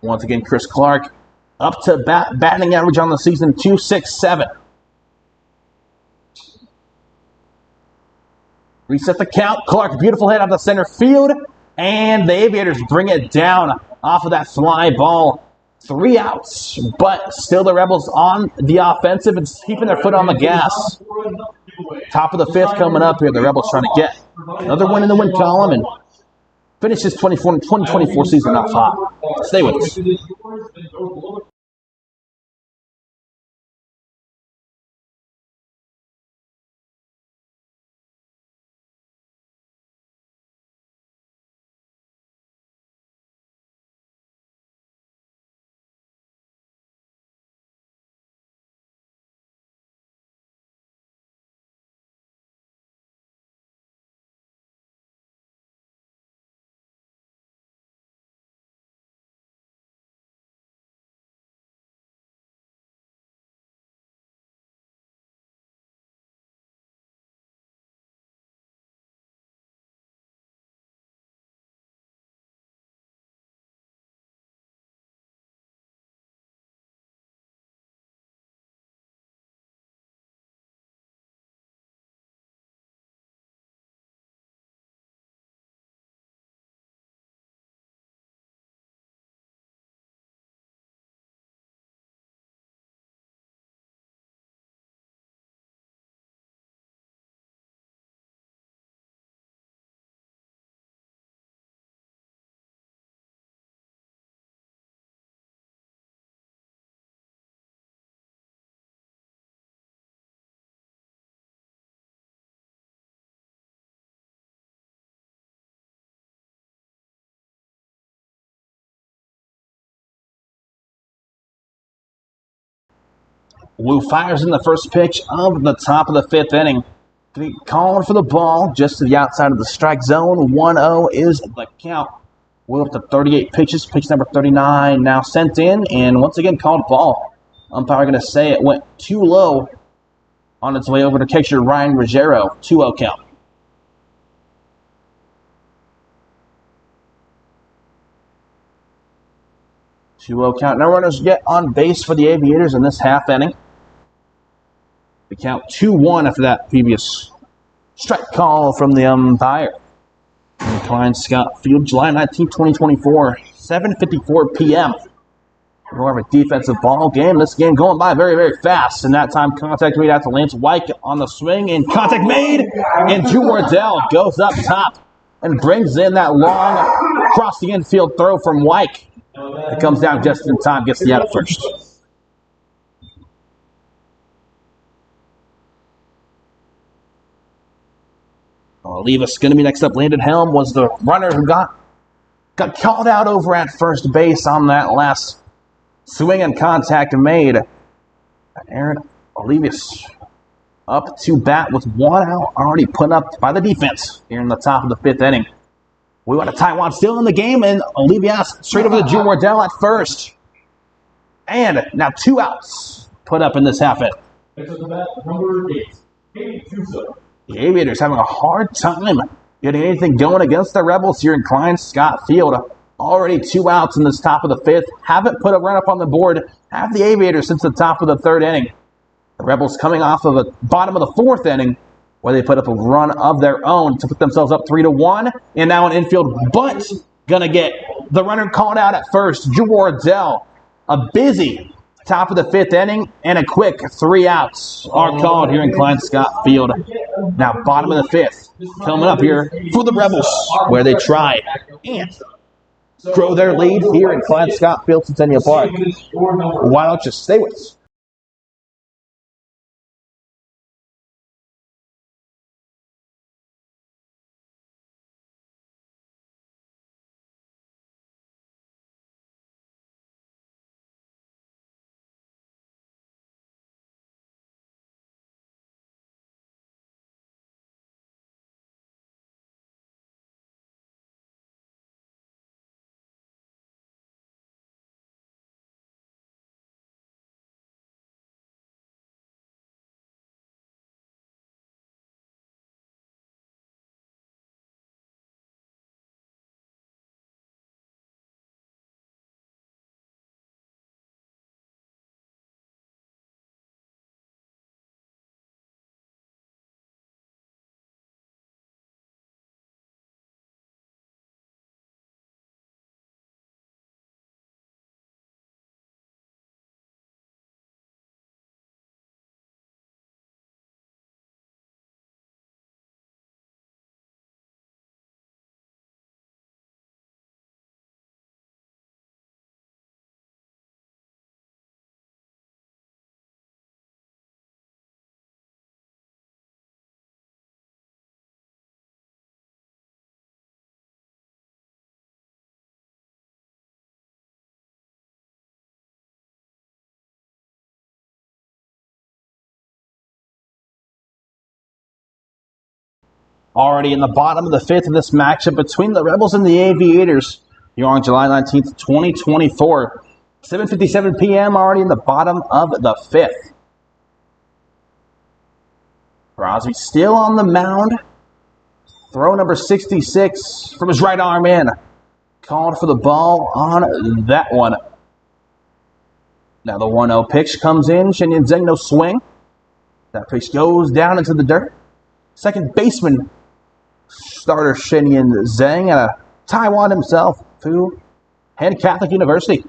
Once again, Chris Clark up to bat, batting average on the season, .267. Reset the count. Clark, beautiful hit off the center field. And the Aviators bring it down off of that fly ball. 3 outs, but still the Rebels on the offensive and keeping their foot on the gas. Top of the 5th coming up here. The Rebels trying to get another win in the win column and finish this 2024 season off hot. Stay with us. Wu fires in the first pitch of the top of the 5th inning. Calling for the ball just to the outside of the strike zone. 1-0 is the count. Wu up to 38 pitches. Pitch number 39 now sent in, and once again called ball. Umpire going to say it went too low on its way over to catcher Ryan Ruggiero. 2-0 count. Count. No runners yet on base for the Aviators in this half inning. The count 2-1 after that previous strike call from the umpire. Klein Scott Field, July 19, 2024, 7:54 p.m. More of a defensive ball game. This game going by very, very fast. And that time, contact made out to Lance White on the swing. And contact made. And Drew Wardell goes up top and brings in that long across the infield throw from White. It comes down just in time, gets the out at first. Olivas going to be next up. Landon Helm was the runner who got called out over at first base on that last swing and contact made. Aaron Olivas up to bat with 1 out already put up by the defense here in the top of the 5th inning. We want a Taiwan still in the game, and Olivas straight over to Drew Wardell at first. And now 2 outs put up in this half inning. Number 8, The Aviators having a hard time getting anything going against the Rebels here in Klein Scott Field. Already 2 outs in this top of the 5th. Haven't put a run up on the board. Have the Aviators since the top of the 3rd inning. The Rebels coming off of the bottom of the 4th inning, where they put up a run of their own to put themselves up 3-1. And now an infield bunt. Gonna get the runner called out at first. Drew Wardell. A busy top of the 5th inning and a quick 3 outs are called here in Klein Scott Field. Now bottom of the 5th coming up here for the Rebels, where they try and grow their lead here in Klein Scott Field, Centennial Park. Why don't you stay with us? already in the bottom of the fifth in this matchup between the Rebels and the Aviators here on July 19th, 2024. 7:57 p.m. already in the bottom of the fifth. Crosby still on the mound. Throw number 66 from his right arm in. Called for the ball on that one. Now the 1-0 pitch comes in. Shenyan Zheng, no swing. That pitch goes down into the dirt. Second baseman, starter Shenyan Zheng, out of Taiwan himself, to head Catholic University.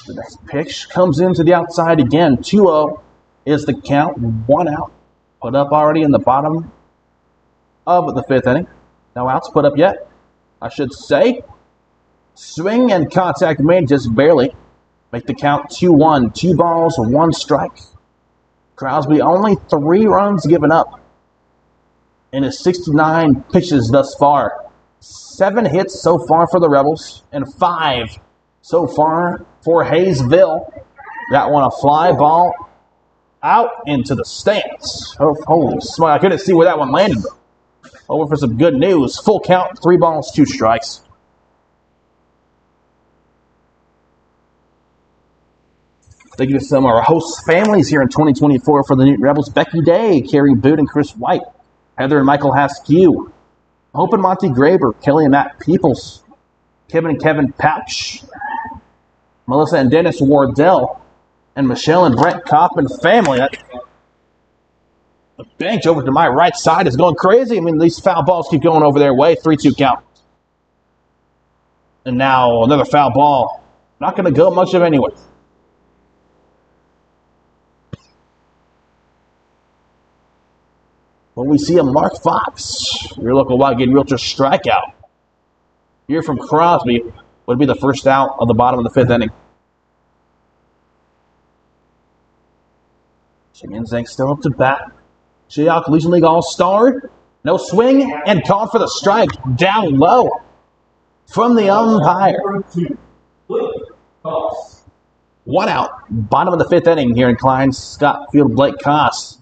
The next pitch comes into the outside again. 2-0 is the count. 1 out. Put up already in the bottom of the fifth inning. No outs put up yet, I should say. Swing and contact made just barely. Make the count 2-1. 2 balls, 1 strike. Crosby only 3 runs given up in his 69 pitches thus far. 7 hits so far for the Rebels and 5 so far for Haysville. That one a fly ball out into the stands. Oh, holy smoke. I couldn't see where that one landed. Over for some good news. Full count, 3 balls, 2 strikes. Thank you to some of our host families here in 2024 for the Newton Rebels. Becky Day, Carrie Boot, and Chris White. Heather and Michael Haskew. Hope and Monty Graber. Kelly and Matt Peoples. Kevin and Kevin Pouch. Melissa and Dennis Wardell. And Michelle and Brent Coppin family. The bench over to my right side is going crazy. I mean, these foul balls keep going over their way. 3-2 count. And now another foul ball. Not going to go much of anyway. When we see a Mark Fox, your local Wildgate Realtor strikeout. Here from Crosby would be the first out of the bottom of the fifth inning. Shenyan Zheng still up to bat. Jayok, Legion League All-Star. No swing and called for the strike. Down low from the umpire. 1 out. Bottom of the fifth inning here in Klein Scott Field. Blake Koss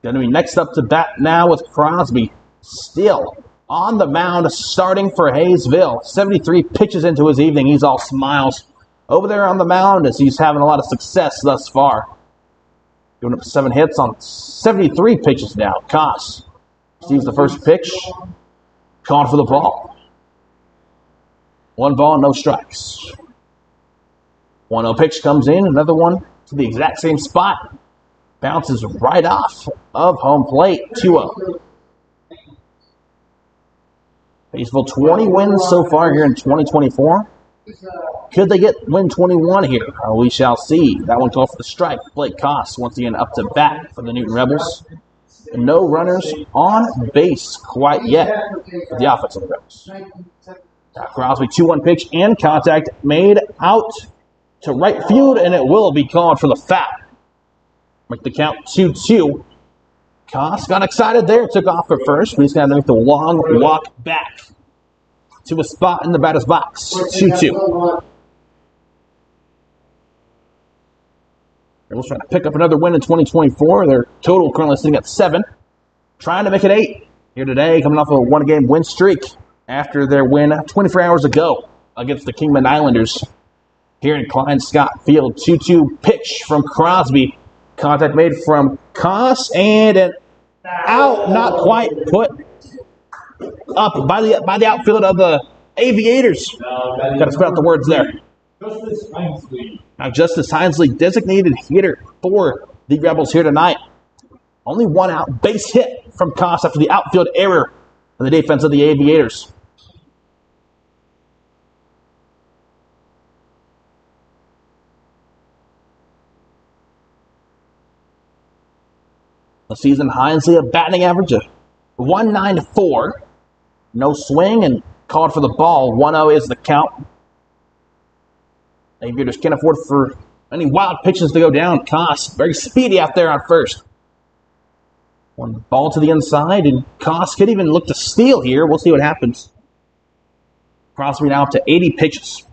going to be next up to bat now with Crosby. Still on the mound, starting for Haysville. 73 pitches into his evening. He's all smiles over there on the mound as he's having a lot of success thus far. Giving up 7 hits on 73 pitches now. Koss receives the first pitch. Called for the ball. 1 ball, no strikes. 1-0 pitch comes in. Another one to the exact same spot. Bounces right off of home plate. 2-0. Haysville 20 wins so far here in 2024. Could they get win 21 here? We shall see. That one called for the strike. Blake Koss once again up to bat for the Newton Rebels. And no runners on base quite yet for the offensive Rebels. Crosby 2-1 pitch and contact made out to right field, and it will be called for the foul. Make the count 2-2. Koss got excited there, took off at first, but he's going to make the long walk back to a spot in the batter's box. 2-2. Rebels trying to pick up another win in 2024. Their total currently sitting at 7. Trying to make it 8 here today, coming off a 1-game win streak after their win 24 hours ago against the Kingman Islanders here in Klein Scott Field. 2-2 pitch from Crosby. Contact made from Koss, and an out, not quite put up by the outfield of the Aviators. Got to spell out the words there. Now Justice Hinesley, designated hitter for the Rebels here tonight. Only 1 out, base hit from Koss after the outfield error in the defense of the Aviators. The season, Hinesley, a batting average of .194. No swing and called for the ball. 1-0 is the count. Aviators can't afford for any wild pitches to go down. Koss, very speedy out there on first. 1 ball to the inside, and Koss could even look to steal here. We'll see what happens. Crosby now up to 80 pitches.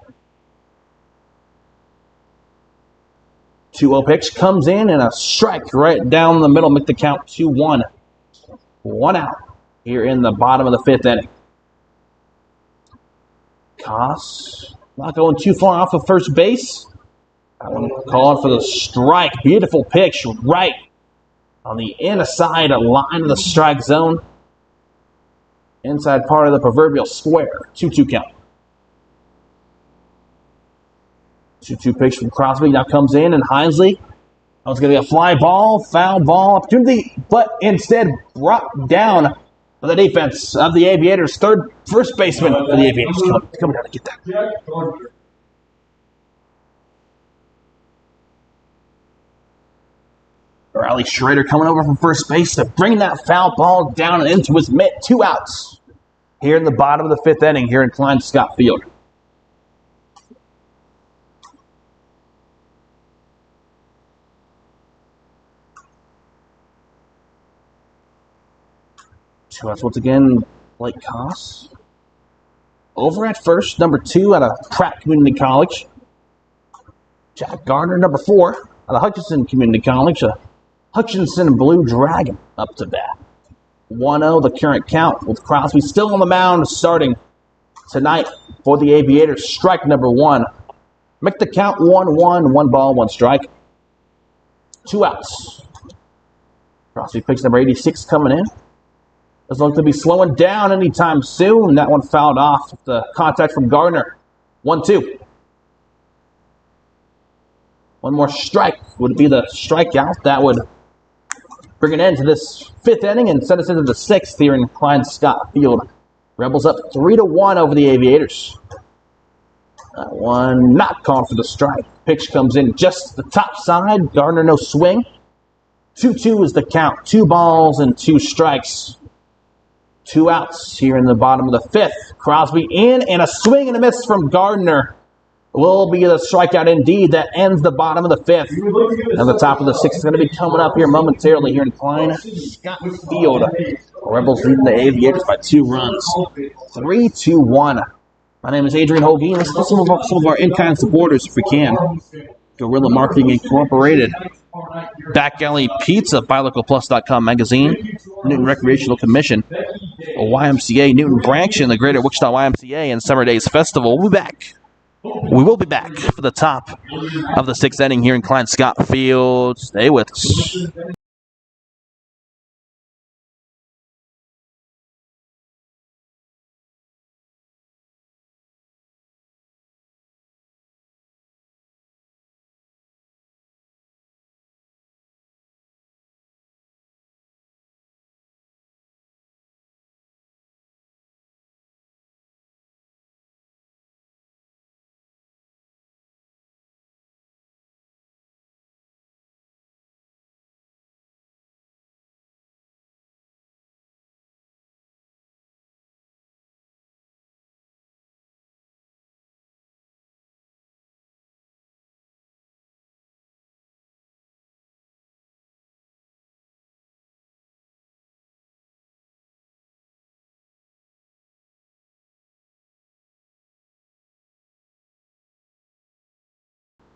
2-0 pitch comes in and a strike right down the middle. Make the count 2-1. 1 out here in the bottom of the 5th inning. Koss not going too far off of first base. That one called for the strike. Beautiful pitch right on the inside line of the strike zone. Inside part of the proverbial square. 2-2 count. 2-2 pitch from Crosby. Now comes in and Haysville. That was going to be a fly ball, foul ball opportunity, but instead brought down by the defense of the Aviators. First baseman for the Aviators. Coming down to get that. Riley Schrader coming over from first base to bring that foul ball down and into his mitt. 2 outs here in the bottom of the 5th inning here in Klein-Scott Field. Two outs once again, Blake Koss. Over at first, number 2 out of Pratt Community College. Jack Gardner, number 4 out of Hutchinson Community College. Hutchinson Blue Dragon up to bat. 1-0 the current count with Crosby still on the mound starting tonight for the Aviators. Strike number 1. Make the count 1-1, 1 ball, 1 strike. 2 outs. Crosby picks number 86 coming in. Doesn't look to be slowing down anytime soon. That one fouled off with the contact from Gardner. 1-2. One more strike would be the strikeout. That would bring an end to this 5th inning and send us into the 6th here in Klein-Scott Field. Rebels up 3-1 over the Aviators. That one not called for the strike. Pitch comes in just the top side. Gardner no swing. 2-2 is the count. 2 balls and 2 strikes. 2 outs here in the bottom of the 5th. Crosby in and a swing and a miss from Gardner. Will be the strikeout indeed. That ends the bottom of the 5th. And the top of the 6th is going to be coming up here momentarily here in Klein-Scott Field. Rebels leading the Aviators by 2 runs. 3-2-1. My name is Adrian Holguin. Let's put some of our in-kind supporters if we can. Guerrilla Marketing Incorporated. Back Alley Pizza, BuyLocalPlus.com magazine. Newton Recreational Commission. YMCA Newton Branch and the Greater Wichita YMCA and Summer Days Festival. We'll be back. We will be back for the top of the 6th inning here in Klein-Scott Field. Stay with us.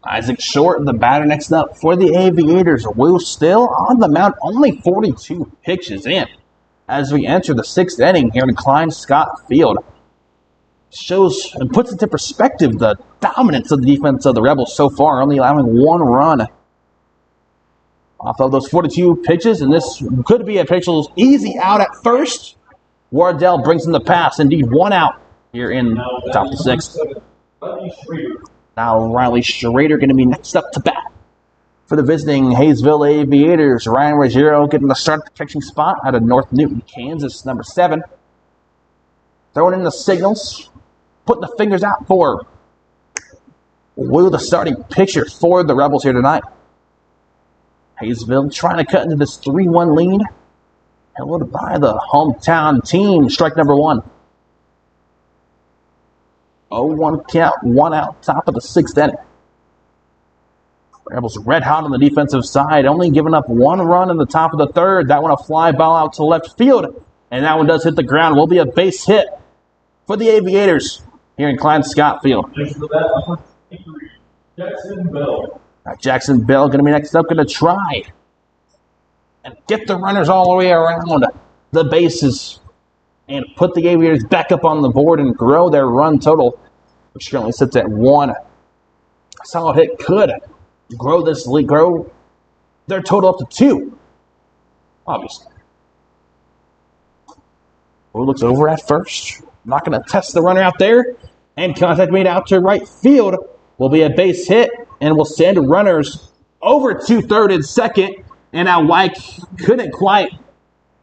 Isaac Short, the batter next up for the Aviators. Will still on the mound, only 42 pitches in as we enter the 6th inning here in Klein-Scott Field. Shows and puts into perspective the dominance of the defense of the Rebels so far, only allowing 1 run off of those 42 pitches, and this could be a pitcher's easy out at first. Wardell brings in the pass, indeed 1 out here in the top of the 6th. Now Riley Schrader going to be next up to bat for the visiting Haysville Aviators. Ryan Ruggiero getting the start at the catching spot out of North Newton, Kansas, number 7. Throwing in the signals, putting the fingers out for Will, the starting pitcher for the Rebels here tonight. Haysville trying to cut into this 3-1 lead. Held by the hometown team. Strike number 1. 0-1 count, 1 out, top of the 6th inning. Rebels red hot on the defensive side, only giving up 1 run in the top of the 3rd. That one a fly ball out to left field, and that one does hit the ground. Will be a base hit for the Aviators here in Klein-Scott Field. Jackson Bell. Jackson Bell going to be next up, going to try and get the runners all the way around the bases and put the Aviators back up on the board and grow their run total, which currently sits at 1. A solid hit could grow this lead, grow their total up to 2, obviously. Who looks over at first. Not going to test the runner out there. And contact made out to right field will be a base hit and will send runners over to third and second. And now White couldn't quite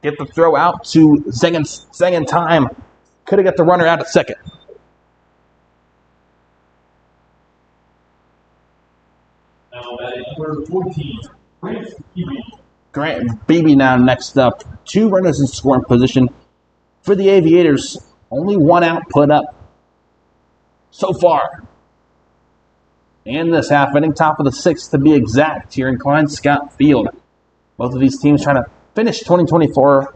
get the throw out to second time. Could have got the runner out at second. Now batting number 14, Grant Beebe now next up. 2 runners in scoring position for the Aviators. Only 1 out put up so far in this half inning, top of the 6th to be exact, here in Klein Scott Field. Both of these teams trying to finish 2024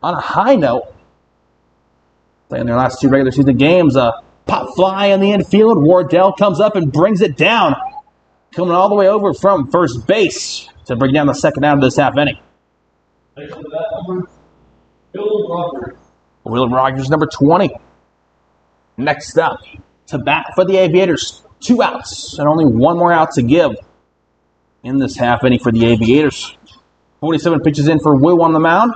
on a high note. Playing their last 2 regular season games, a pop fly in the infield. Wardell comes up and brings it down, coming all the way over from first base to bring down the second out of this half inning. next to that number, Will Rogers. Will Rogers, number 20. Next up, to bat for the Aviators. 2 outs and only 1 more out to give in this half inning for the Aviators. 47 pitches in for Will on the mound.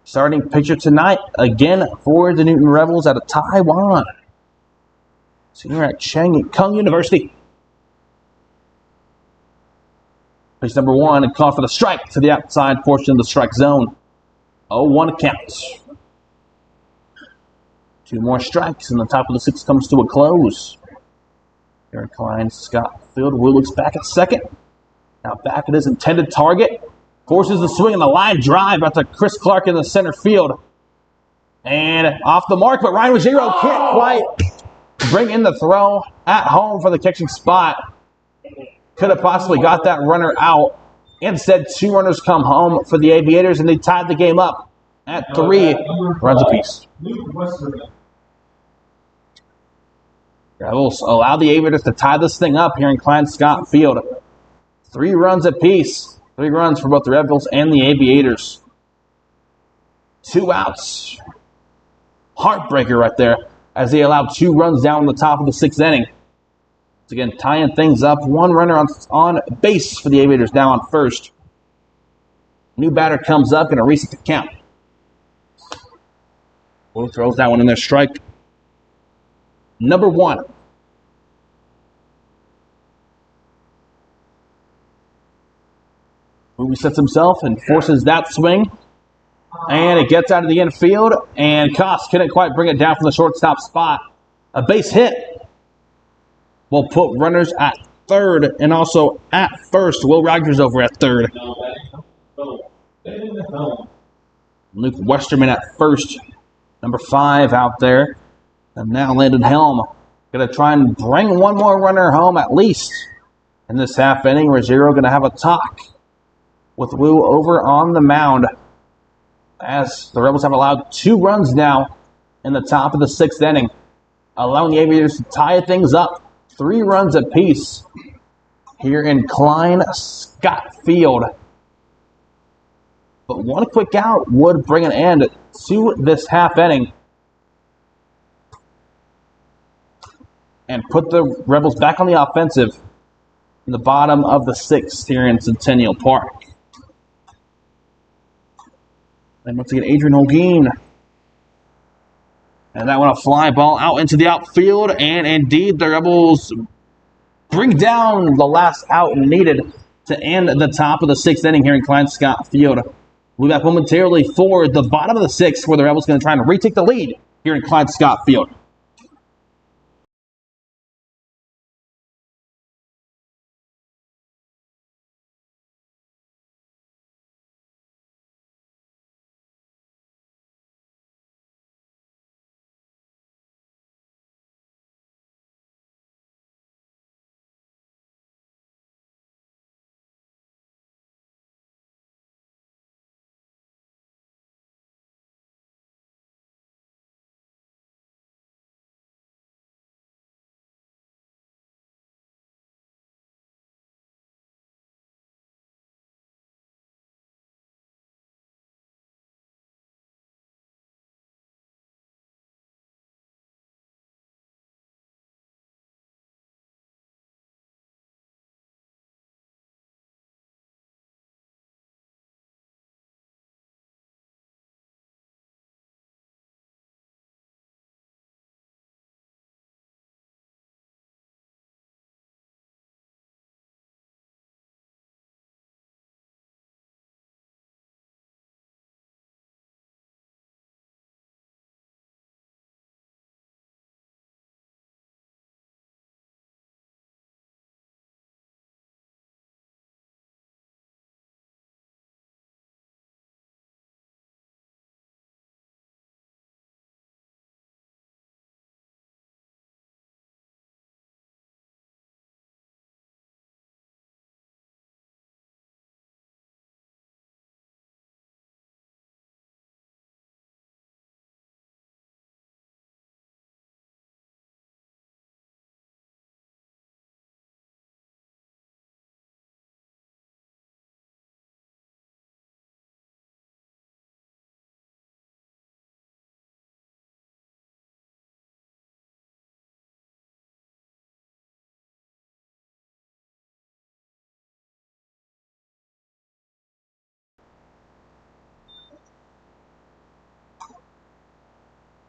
Starting pitcher tonight, again for the Newton Rebels out of Taiwan. Senior at Kung University. Pitch number 1 and called for the strike to the outside portion of the strike zone. 0-1 count. 2 more strikes, and the top of the 6th comes to a close. Here Klein Scott Field. Will looks back at second. Now back at his intended target. Forces the swing and the line drive out to Chris Clark in the center field. And off the mark, but Ryan Ruggiero can't quite bring in the throw at home for the catching spot. Could have possibly got that runner out. Instead, 2 runners come home for the Aviators, and they tied the game up at 3 runs apiece. Rebels allow the Aviators to tie this thing up here in Klein Scott Field. 3 runs apiece. 3 runs for both the Rebels and the Aviators. 2 outs. Heartbreaker right there as they allow 2 runs down the top of the 6th inning. Once again, tying things up. 1 runner on base for the Aviators now on first. New batter comes up and a reset the count. Will throws that one in there. Strike number 1. Who resets himself and forces that swing. And it gets out of the infield. And Koss couldn't quite bring it down from the shortstop spot. A base hit will put runners at third and also at first. Will Rogers over at third. Luke Westerman at first. Number 5 out there. And now Landon Helm going to try and bring 1 more runner home at least in this half inning. Ruggiero going to have a talk with Wu over on the mound as the Rebels have allowed 2 runs now in the top of the 6th inning, allowing the Aviators to tie things up 3 runs apiece here in Klein Scott Field. But 1 quick out would bring an end to this half inning and put the Rebels back on the offensive in the bottom of the 6th here in Centennial Park. And once again, Adrian Holguin. And that one, a fly ball out into the outfield. And indeed, the Rebels bring down the last out needed to end the top of the 6th inning here in Klein Scott Field. We'll be back momentarily for the bottom of the 6th, where the Rebels are going to try and retake the lead here in Klein Scott Field.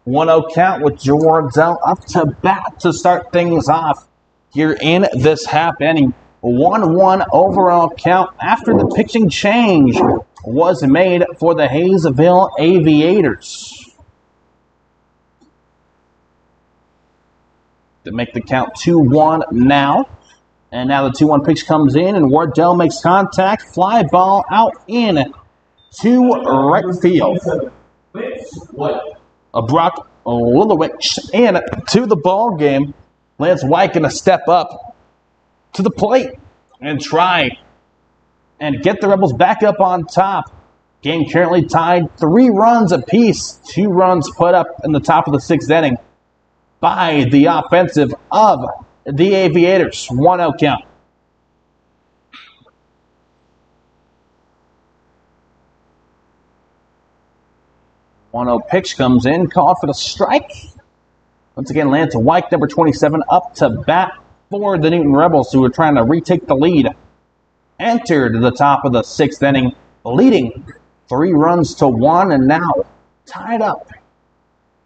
1-0 count with Jordell up to bat to start things off here in this half inning. 1-1 overall count after the pitching change was made for the Haysville Aviators. To make the count 2-1 now. And now the 2-1 pitch comes in, and Wardell makes contact. Fly ball out in to right field. Brock Lillowich in to the ball game. Lance White going to step up to the plate and try and get the Rebels back up on top. Game currently tied 3 runs apiece. 2 runs put up in the top of the 6th inning by the offensive of the Aviators. 1-0 count. One-0 pitch comes in, called for the strike. Once again, Lance White, number 27, up to bat for the Newton Rebels, who are trying to retake the lead. Entered the top of the 6th inning, leading 3 runs to 1, and now tied up.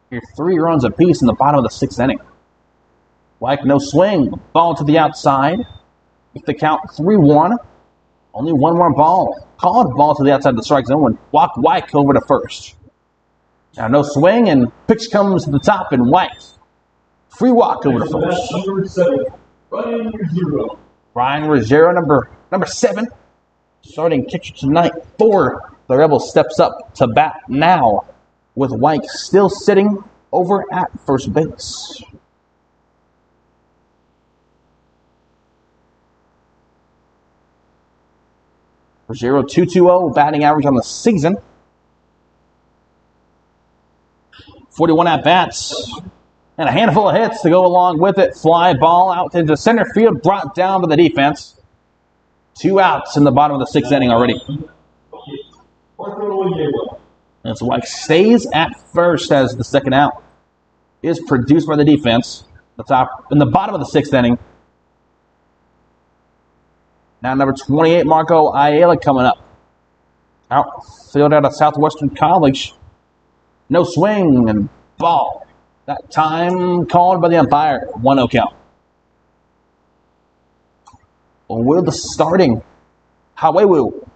Here, 3 runs apiece in the bottom of the 6th inning. White, no swing. Ball to the outside. With the count 3-1. Only 1 more ball. Called ball to the outside of the strike zone. Walk White over to first. Now no swing, and pitch comes to the top, and White. Free walk over to first. Number 7, Ryan Ruggiero. Ryan Ruggiero, number 7. Starting pitcher tonight for the Rebels, steps up to bat now, with White still sitting over at first base. Ruggiero 2.20 batting average on the season. 41 at-bats. And a handful of hits to go along with it. Fly ball out into center field, brought down by the defense. 2 outs in the bottom of the 6th inning already. And so White stays at first as the 2nd out is produced by the defense. In the bottom of the 6th inning. Now number 28, Marco Ayala coming up. Outfield out of Southwestern College. No swing and ball. That time called by the umpire. 1-0 count. Will the starting Hawewu,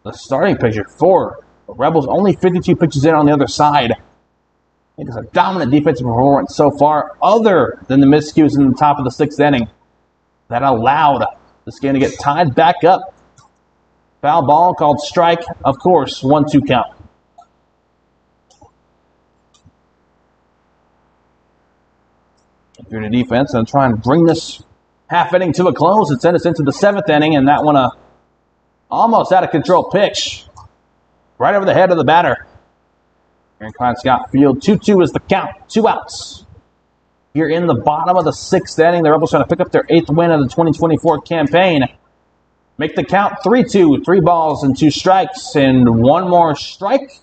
the starting pitcher for the Rebels, only 52 pitches in on the other side. I think it's a dominant defensive performance so far, other than the miscues in the top of the 6th inning that allowed this game to get tied back up. Foul ball called strike. Of course, 1-2 count. If you're the defense and try and bring this half inning to a close and send us into the 7th inning, and that one almost out of control pitch right over the head of the batter. Here in Klein Scott Field, 2-2 is the count. 2 outs. Here in the bottom of the 6th inning, the Rebels trying to pick up their 8th win of the 2024 campaign. Make the count 3-2, 3 balls and 2 strikes, and 1 more strike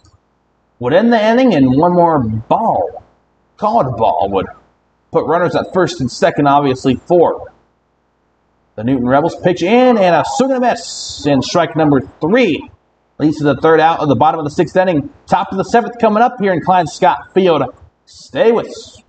would end the inning, and 1 more ball, called ball, would put runners at first and second, obviously, for the Newton Rebels. Pitch in, and a swing and a miss, and strike number 3 leads to the 3rd out of the bottom of the 6th inning. Top of the 7th coming up here in Klein Scott Field. Stay with us.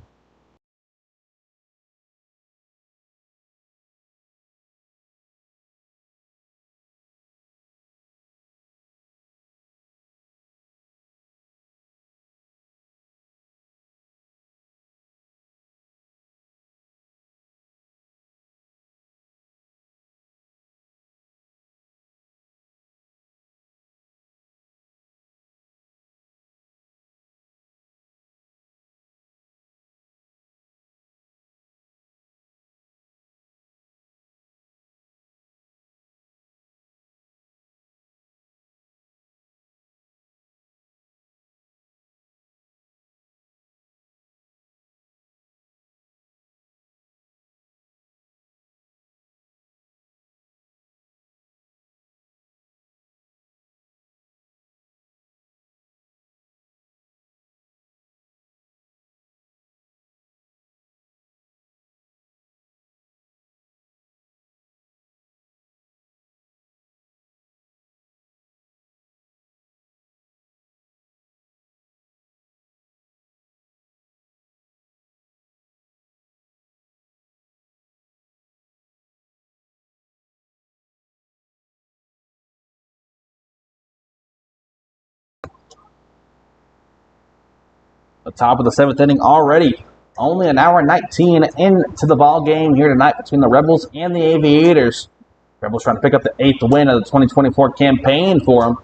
The top of the 7th inning already. Only an hour and 19 into the ball game here tonight between the Rebels and the Aviators. Rebels trying to pick up the 8th win of the 2024 campaign for them.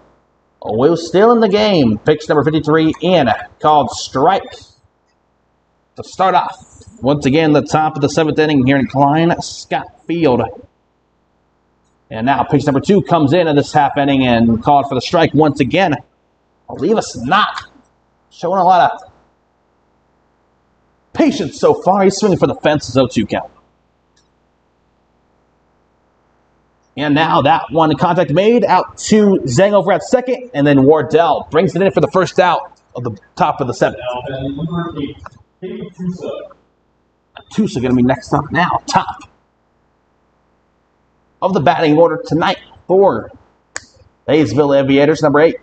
We're still in the game. Pitch number 53 in, called strike. To start off, once again, the top of the 7th inning here in Klein Scott Field. And now pitch number 2 comes in this half inning and called for the strike once again. Believe us not, showing a lot of patience so far. He's swinging for the fences, 0-2 count. And now that one, contact made, out to Zhang over at second, and then Wardell brings it in for the first out of the top of the 7th. Tusa going to be next up now, top of the batting order tonight for Haysville Aviators, number 8.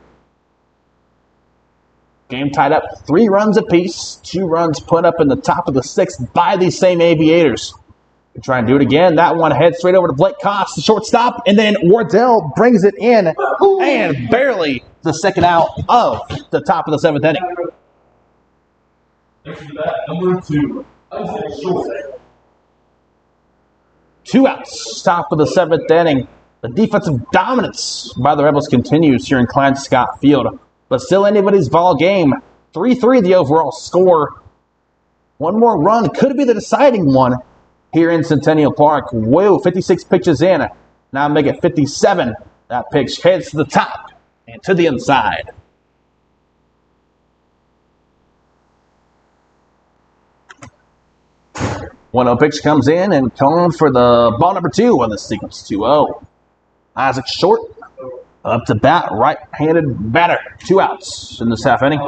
Game tied up 3 runs apiece. 2 runs put up in the top of the 6th by these same Aviators. We try and do it again. That one heads straight over to Blake Cox, the shortstop, and then Wardell brings it in and barely the second out of the top of the 7th inning. Next to that, number 2. Short. 2 outs, top of the 7th inning. The defensive dominance by the Rebels continues here in Klein Scott Field, but still anybody's ball game. 3-3 the overall score. One more run could be the deciding one here in Centennial Park. Whoa, 56 pitches in. Now make it 57. That pitch heads to the top and to the inside. One-0 pitch comes in and calling for the ball number 2 on the sequence. 2-0. Isaac Short up to bat, right-handed batter. 2 outs in this half inning.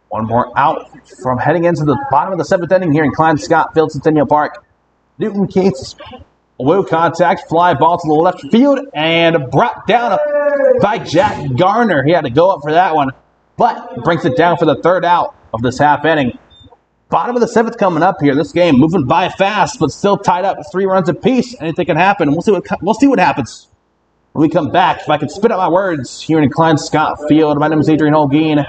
One more out from heading into the bottom of the 7th inning here in Klein Scott Field, Centennial Park. Newton Cates, low contact, fly ball to the left field, and brought down by Jack Garner. He had to go up for that one, but brings it down for the 3rd out of this half inning. Bottom of the 7th coming up here. This game moving by fast, but still tied up 3 runs apiece. Anything can happen. We'll see what happens when we come back. If I can spit out my words here in Klein Scott Field. My name is Adrian Holguin.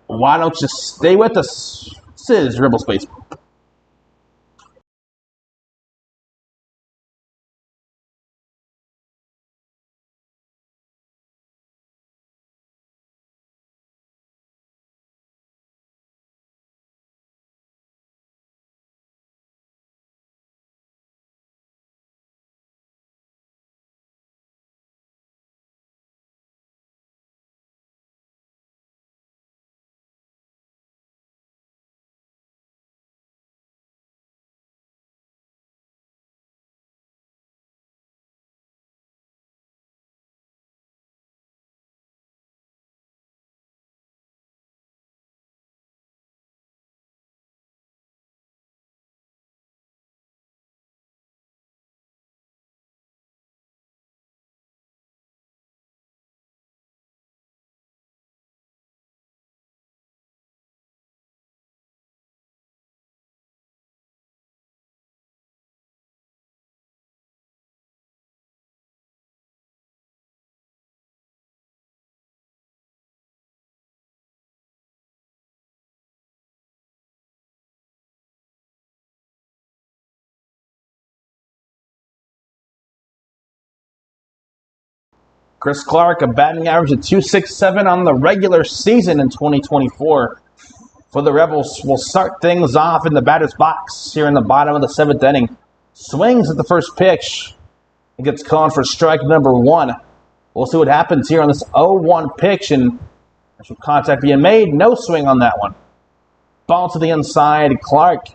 Why don't you stay with us? This is Rebels Baseball. Chris Clark, a batting average of .267 on the regular season in 2024. For the Rebels, we'll start things off in the batter's box here in the bottom of the 7th inning. Swings at the first pitch. It gets called for strike number 1. We'll see what happens here on this 0-1 pitch, and there's contact being made. No swing on that one. Ball to the inside. Clark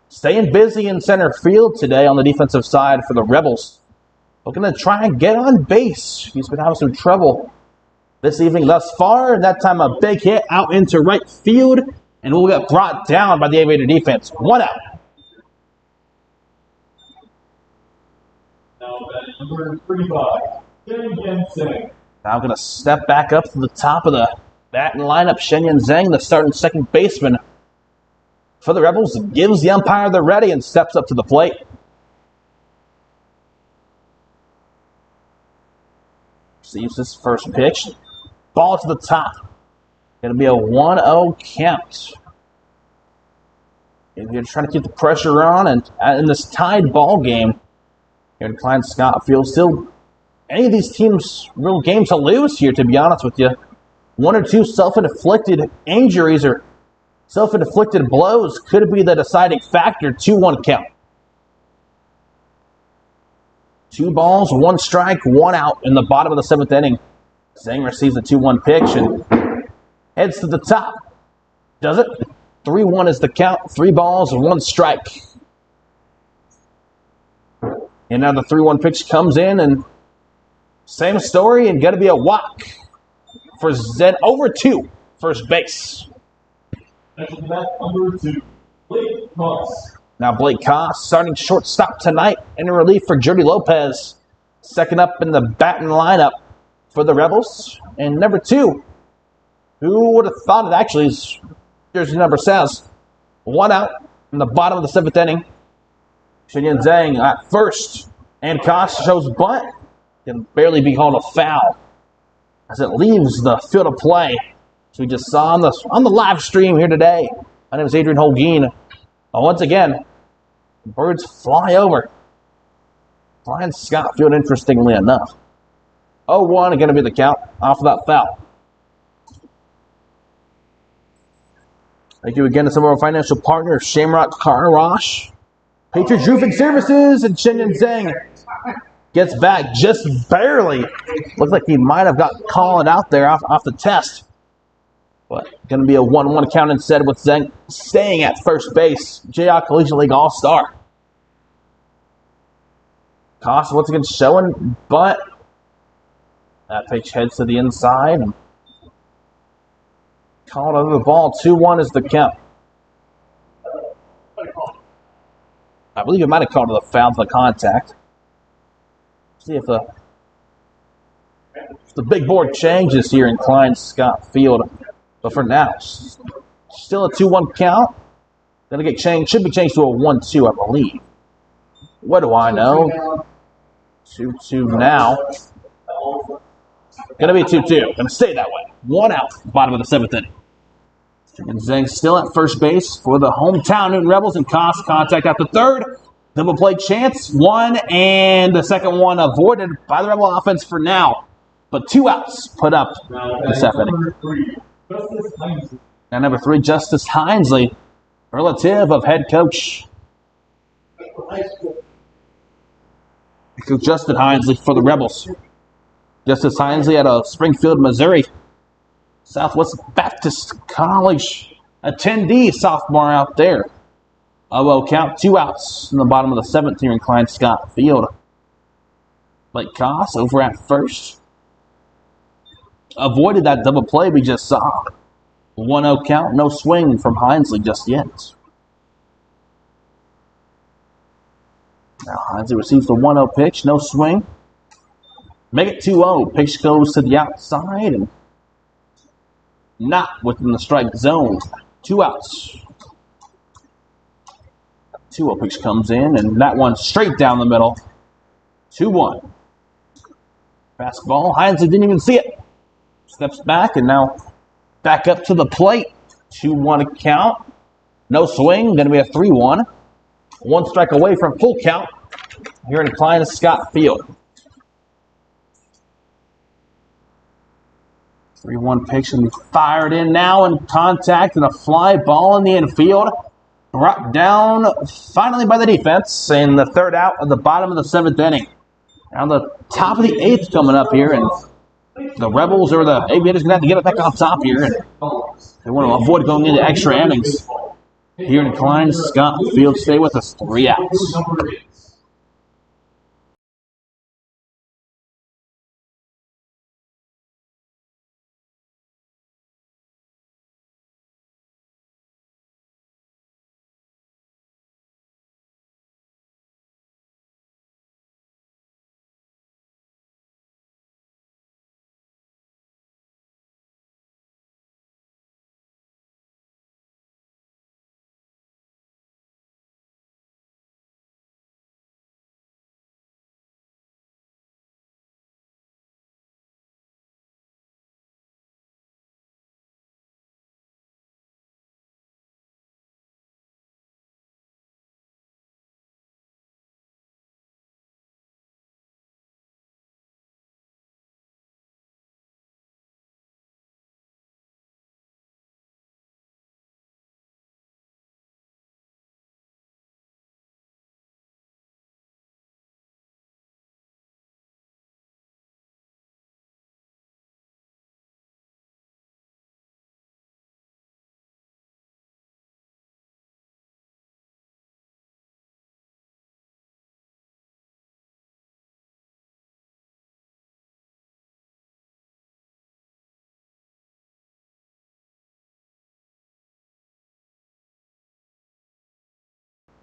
staying busy in center field today on the defensive side for the Rebels. Looking to try and get on base. He's been having some trouble this evening thus far. And that time a big hit out into right field. And we'll get brought down by the Aviator defense. 1 out. Now number 35. Now going to step back up to the top of the batting lineup. Shenyan Zhang, the starting second baseman for the Rebels, gives the umpire the ready and steps up to the plate. Receives this first pitch. Ball to the top. Going to be a 1-0 count. And you're trying to keep the pressure on, and in this tied ball game here in Klein Scott Field, still any of these teams real games to lose here, to be honest with you. One or two self-inflicted injuries or self-inflicted blows could be the deciding factor. 2-1 count. 2 balls, 1 strike, 1 out in the bottom of the 7th inning. Zhang receives a 2-1 pitch and heads to the top. Does it? 3-1 is the count. 3 balls, 1 strike. And now the 3-1 pitch comes in, and same story, and going to be a walk for Zen over 2, first base. Next to that, number 2, Blake Moss. Now Blake Koss starting shortstop tonight in relief for Jody Lopez. Second up in the batting lineup for the Rebels. And number 2, who would have thought it actually is, jersey number says, 1 out in the bottom of the 7th inning. Shinyan Zhang at first. And Koss shows bunt. Can barely be called a foul as it leaves the field of play. So we just saw on the live stream here today. My name is Adrian Holguin. Once again, birds fly over Klein Scott Field, interestingly enough. 0-1 going to be the count off of that foul. Thank you again to some of our financial partners, Shamrock Car Wash, Patriots Roofing Services, and Shinyan Zhang gets back just barely. Looks like he might have got called out there off the test. But going to be a 1-1 count instead with Zhang staying at first base. JR Collegiate League All-Star. Koss once again showing, but that pitch heads to the inside. And called over the ball. 2-1 is the count. I believe it might have called it a foul for the contact. See if the big board changes here in Klein Scott Field. But for now, still a 2-1 count. Gonna get changed. Should be changed to a 1-2, I believe. What do I know? 2-2 now. Gonna be 2-2. Gonna stay that way. 1 out, bottom of the 7th inning. And Zhang still at first base for the hometown Newton Rebels, and Koss contact at the third. Double play chance, 1, and the second one avoided by the Rebel offense for now. But 2 outs put up in the 7th inning. And number 3, Justice Hinesley, relative of head coach Justin Hinesley for the Rebels. Justice Hinesley out of Springfield, Missouri. Southwest Baptist College attendee, sophomore out there. Count 2 outs in the bottom of the 7th here in Klein Scott Field. Blake Koss over at first. Avoided that double play we just saw. 1-0 count, no swing from Hinesley just yet. Now Hinesley receives the 1-0 pitch, no swing. Make it 2-0. Pitch goes to the outside and not within the strike zone. 2 outs. 2-0 pitch comes in, and that one straight down the middle. 2-1. Fastball. Hinesley didn't even see it. Steps back, and now back up to the plate. 2-1 count. No swing. Going to be a 3-1. 1 strike away from full count here in Klein Scott Field. 3-1 pitch and fired in now, and contact, and a fly ball in the infield. Brought down finally by the defense in the 3rd out of the bottom of the 7th inning. Now the top of the 8th coming up here, and the Rebels or the Aviators going to have to get it back on top here. And they want to avoid going into extra innings here in Klein Scott Field. Stay with us. 3 outs.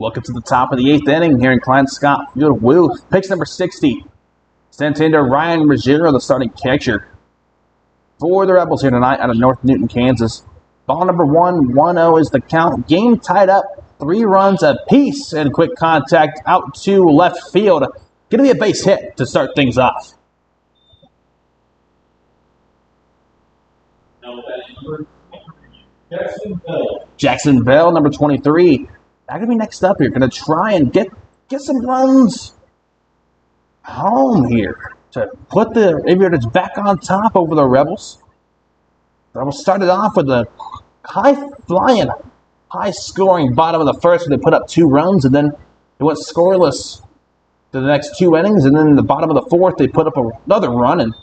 Welcome to the top of the 8th inning here in Klein Scott Field. Woo. Pitch number 60. Sent into Ryan Ruggiero, the starting catcher for the Rebels here tonight out of North Newton, Kansas. Ball number 1, 1-0 is the count. Game tied up, 3 runs apiece, and quick contact out to left field. Going to be a base hit to start things off. Jackson Bell, number 23. That going to be next up here. Going to try and get some runs home here to put the Aviators back on top over the Rebels. The Rebels started off with a high-flying, high-scoring bottom of the first where they put up 2 runs, and then it went scoreless to the next 2 innings, and then in the bottom of the 4th they put up another run and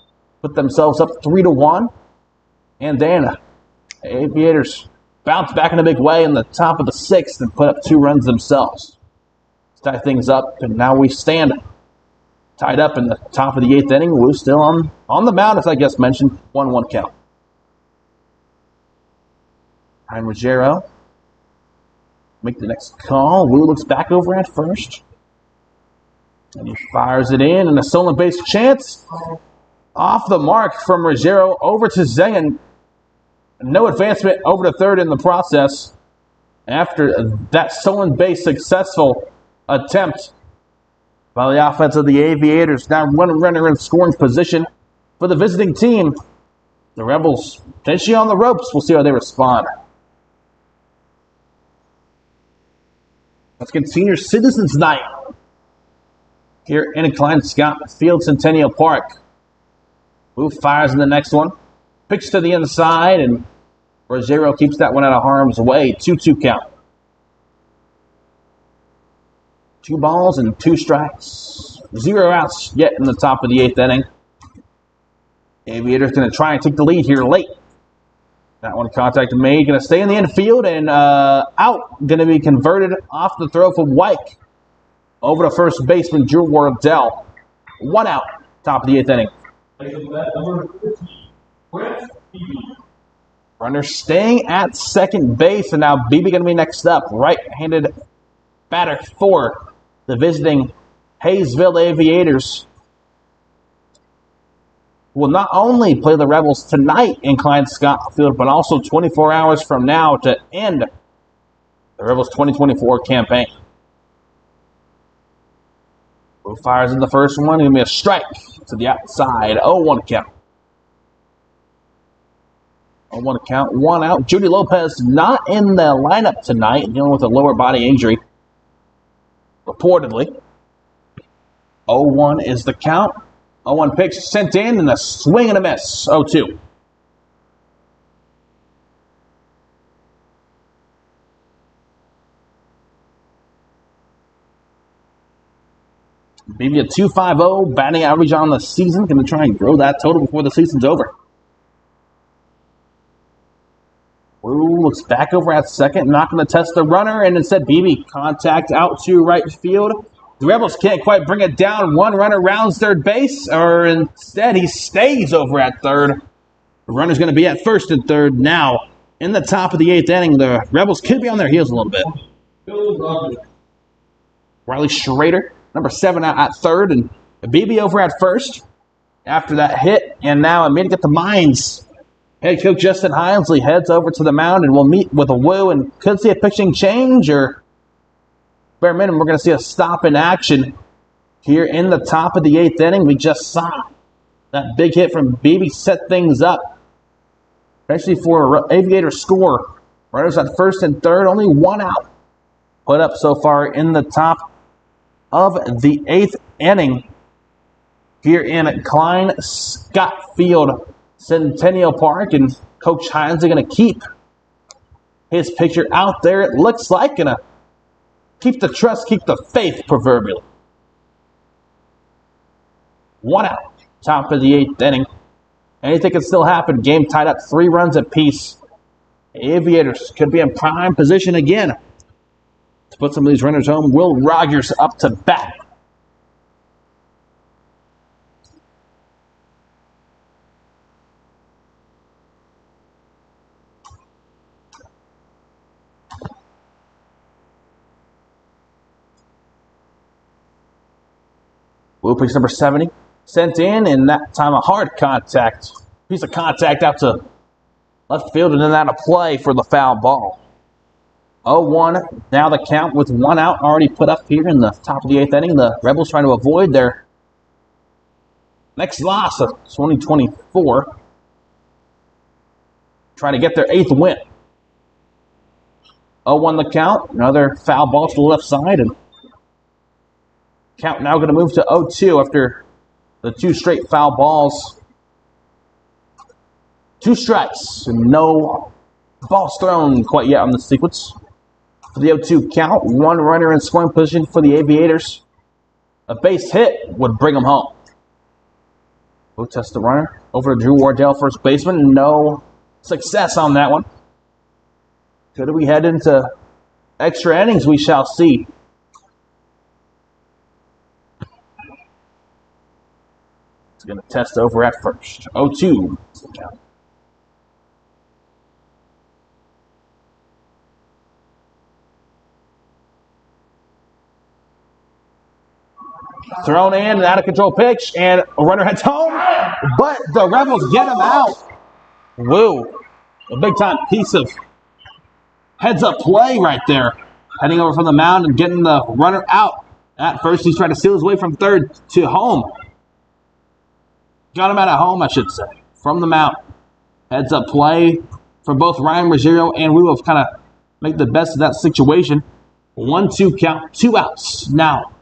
put themselves up 3-1. And then Aviators bounced back in a big way in the top of the 6th and put up 2 runs themselves. Tie things up, and now we stand tied up in the top of the 8th inning. We're still on the mound, as I just mentioned. 1-1 count. Ryan Ruggiero make the next call. Wu looks back over at first. And he fires it in, and a stolen base chance. Off the mark from Ruggiero over to Zengen. No advancement over to third in the process. After that stolen base successful attempt by the offense of the Aviators. Now one runner in scoring position for the visiting team. The Rebels potentially on the ropes. We'll see how they respond. Let's get Senior Citizens Night here in Klein Scott Field, Centennial Park. Wu fires in the next one. Pitch to the inside, and Ruggiero keeps that one out of harm's way. 2-2 count. 2 balls and 2 strikes. 0 outs yet in the top of the 8th inning. Aviators going to try and take the lead here late. That one contact made. Going to stay in the infield and out. Going to be converted off the throw from Wyke. Over to first baseman Drew Wardell. 1 out. Top of the 8th inning. Runner staying at second base. And now Beebe going to be next up. Right-handed batter for the visiting Haysville Aviators. Will not only play the Rebels tonight in Klein Scott Field, but also 24 hours from now to end the Rebels 2024 campaign. Wu fires in the first one. Going to be a strike to the outside. 0-1 count. 0-1 count. 1 out. Judy Lopez not in the lineup tonight, dealing with a lower body injury. Reportedly. 0-1 is the count. 0-1 pitch sent in, and a swing and a miss. 0-2. Maybe a 2.50 batting average on the season. Going to try and grow that total before the season's over. Wu looks back over at second, not going to test the runner, and instead Beebe contact out to right field. The Rebels can't quite bring it down. One runner rounds third base, or instead he stays over at third. The runner's going to be at first and third now. In the top of the 8th inning, the Rebels could be on their heels a little bit. Riley Schrader, number 7 out at third, and Beebe over at first. After that hit, and now a meeting at the Mines. Head coach Justin Hinesley heads over to the mound and will meet with a Wu and could see a pitching change, or bare minimum, we're going to see a stop in action here in the top of the 8th inning. We just saw that big hit from Beebe set things up, especially for an Aviator score. Runners at first and third, only 1 out put up so far in the top of the 8th inning here in Klein Scott Field, Centennial Park, and Coach Hines are going to keep his pitcher out there. It looks like going to keep the trust, keep the faith, proverbially. 1 out, top of the 8th inning. Anything can still happen. Game tied up 3 runs apiece. Aviators could be in prime position again to put some of these runners home. Will Rogers up to bat. Blue pitch number 70. Sent in, and that time a hard contact. Piece of contact out to left field, and then out of play for the foul ball. 0-1. Now the count with 1 out already put up here in the top of the 8th inning. The Rebels trying to avoid their next loss of 2024. Trying to get their 8th win. 0-1 the count. Another foul ball to the left side, and count now going to move to 0-2 after the 2 straight foul balls. 2 strikes and no balls thrown quite yet on the sequence. For the 0-2 count, 1 runner in scoring position for the Aviators. A base hit would bring them home. We'll test the runner over to Drew Wardell, first baseman. No success on that one. Could we head into extra innings? We shall see. It's going to test over at first. 0-2. Thrown in, an out-of-control pitch, and a runner heads home, but the Rebels get him out. Woo. A big-time piece of heads-up play right there. Heading over from the mound and getting the runner out. At first, he's trying to steal his way from third to home. Got him out at home, I should say, from the mound. Heads-up play for both Ryan Ruggiero and Wu have kind of made the best of that situation. 1-2 count, 2 outs. Now,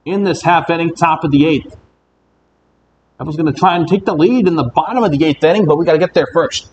in this half inning, top of the 8th. I was going to try and take the lead in the bottom of the 8th inning, but we got to get there first.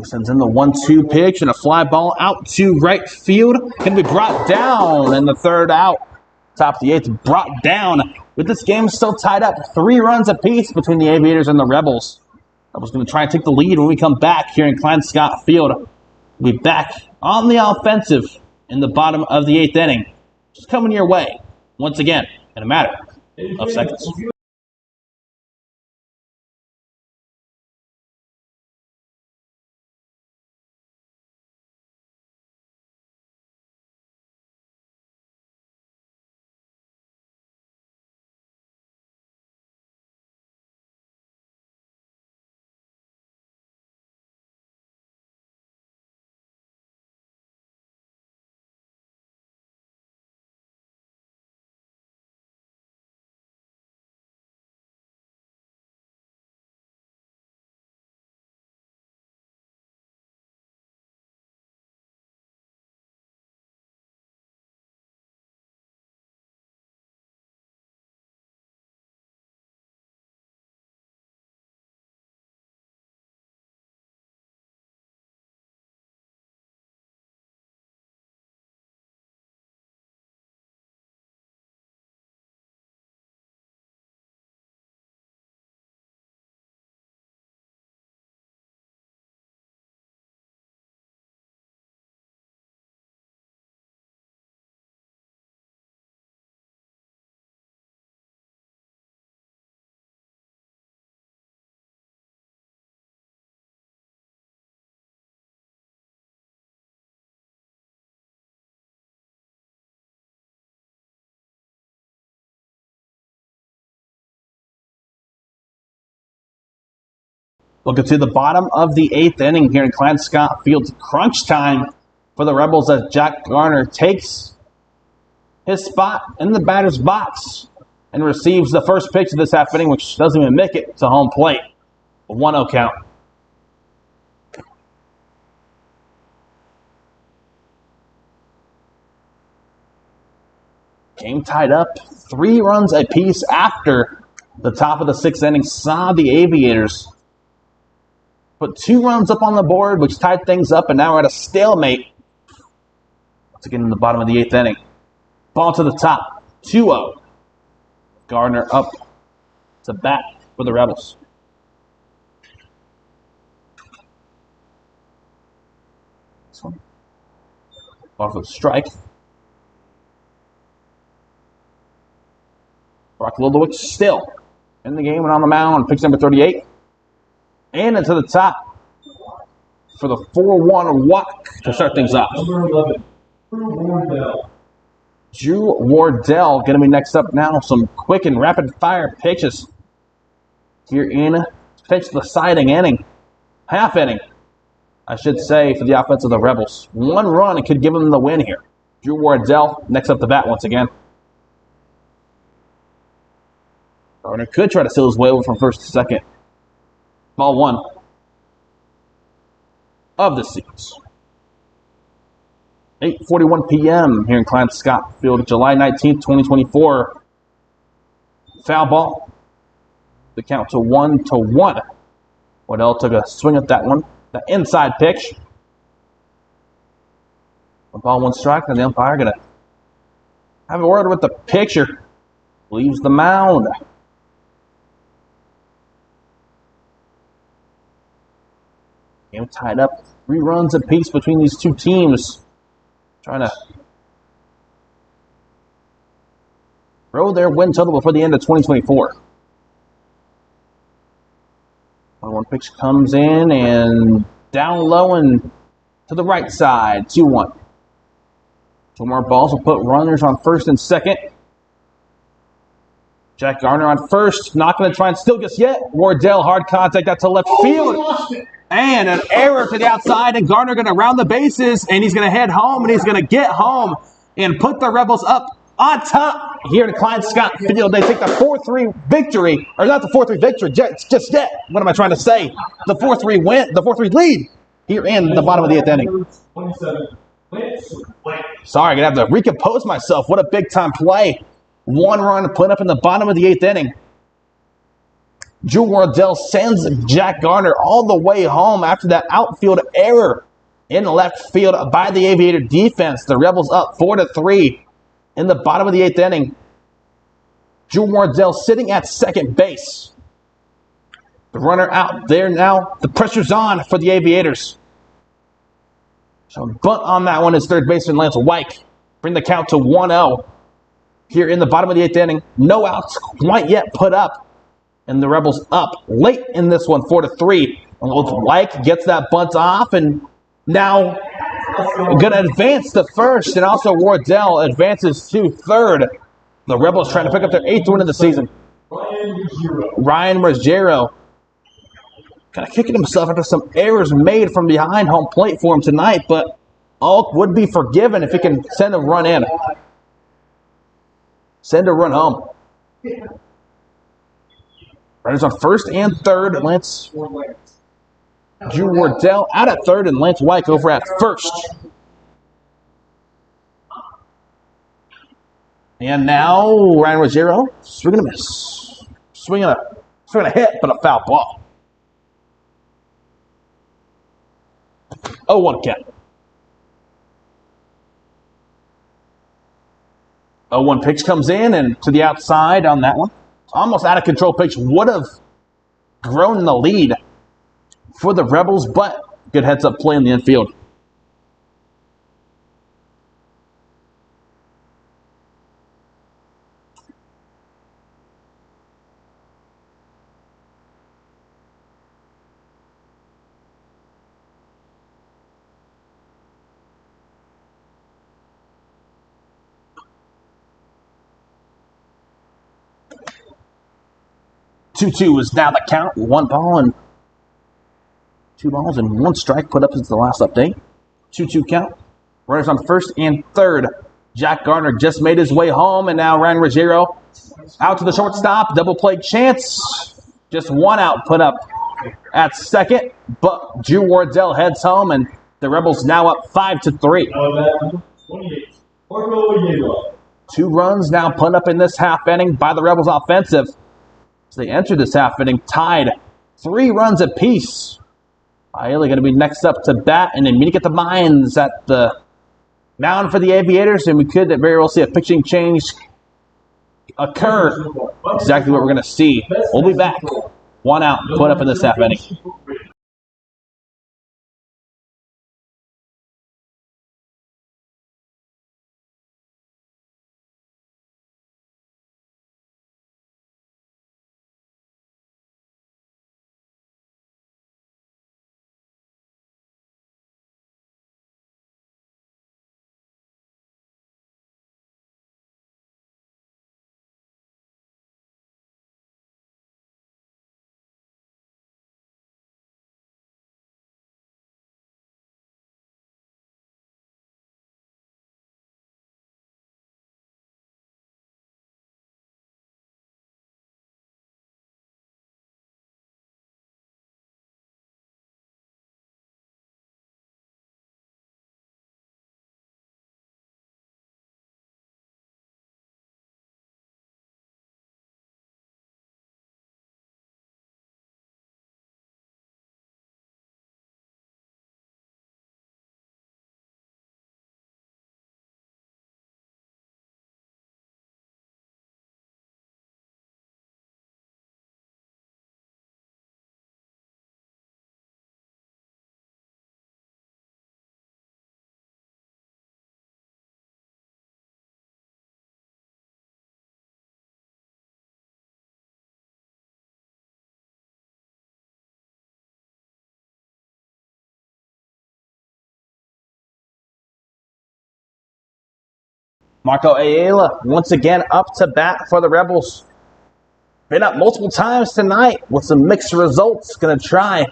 Sends in the 1-2 pitch and a fly ball out to right field. Can be brought down in the 3rd out. Top of the 8th, brought down. With this game still tied up, 3 runs apiece between the Aviators and the Rebels. Rebels going to try and take the lead when we come back here in Klein Scott Field. We'll be back on the offensive in the bottom of the 8th inning. Just coming your way once again in a matter of seconds. Looking to the bottom of the 8th inning here in Clarence Scott Field's crunch time for the Rebels as Jack Garner takes his spot in the batter's box and receives the first pitch of this half inning, which doesn't even make it to home plate. A 1-0 count. Game tied up 3 runs apiece after the top of the 6th inning saw the Aviators put 2 runs up on the board, which tied things up, and now we're at a stalemate Once again in the bottom of the 8th inning. Ball to the top. 2-0. Gardner up to bat for the Rebels. This one. Off of strike. Brock Ludwig still in the game and on the mound. Picks number 38. And into the top for the 4-1 walk to start things off. Number 11, Drew Wardell. Drew Wardell going to be next up now. Some quick and rapid fire pitches here in pitch the siding inning. Half inning, I should say, for the offense of the Rebels. 1 run could give them the win here. Drew Wardell next up to bat once again. Gardner could try to steal his way over from first to second. Ball 1 of the series. 8:41 p.m. here in Klein Scott Field, July 19th, 2024. Foul ball. The count to 1-1. Waddell took a swing at that one. The inside pitch. 1 ball, 1 strike, and the umpire going to have a word with the pitcher. Leaves the mound. Game tied up. 3 runs apiece between these two teams. Trying to grow their win total before the end of 2024. 1 pitch comes in and down low and to the right side. 2-1. 2 more balls will put runners on first and second. Jack Gardner on first. Not going to try and steal just yet. Wardell, hard contact out to left field. And an error to the outside, and Gardner going to round the bases, and he's going to head home, and he's going to get home and put the Rebels up on top here in Klein Scott Field. They take the 4-3 victory, or not the 4-3 victory, just yet. What am I trying to say? The 4-3 win, the 4-3 lead here in the bottom of the 8th inning. 27, Sorry, I'm going to have to recompose myself. What a big-time play. 1 run put up in the bottom of the 8th inning. Drew Wardell sends Jack Gardner all the way home after that outfield error in left field by the Aviator defense. The Rebels up 4-3 in the bottom of the 8th inning. Drew Wardell sitting at second base. The runner out there now. The pressure's on for the Aviators. So bunt on that one is third baseman Lance White. Bring the count to 1-0 here in the bottom of the 8th inning. No outs quite yet put up. And the Rebels up late in this one, 4-3. And White gets that bunt off, and now going to advance to first, and also Wardell advances to third. The Rebels trying to pick up their 8th win of the season. Ryan Ruggiero kind of kicking himself after some errors made from behind home plate for him tonight, but all would be forgiven if he can send a run in. Send a run home. Runners on first and third. Lance Drew Wardell out at third, and Lance White over at first. And now Ryan Ruggiero swinging a miss. Swinging a hit, but a foul ball. 0-1 count. 0-1 pitch comes in and to the outside on that one. Almost out of control pitch would have grown the lead for the Rebels, but good heads-up play in the infield. Two-two is now the count. 1 ball and 2 balls and 1 strike put up since the last update. 2-2 count. Runners on first and third. Jack Gardner just made his way home, and now Ryan Ruggiero out to the shortstop. Double play chance. Just 1 out put up at second, but Drew Wardell heads home, and the Rebels now up 5-3. 2 runs now put up in this half inning by the Rebels offensive. So they enter this half inning tied 3 runs apiece. Bailey going to be next up to bat, and then meeting at the mines at the Mound for the Aviators, and we could very well see a pitching change occur. Exactly what we're going to see. We'll be back. 1 out, put up in this half inning. Marco Ayala once again up to bat for the Rebels. Been up multiple times tonight with some mixed results. Going to try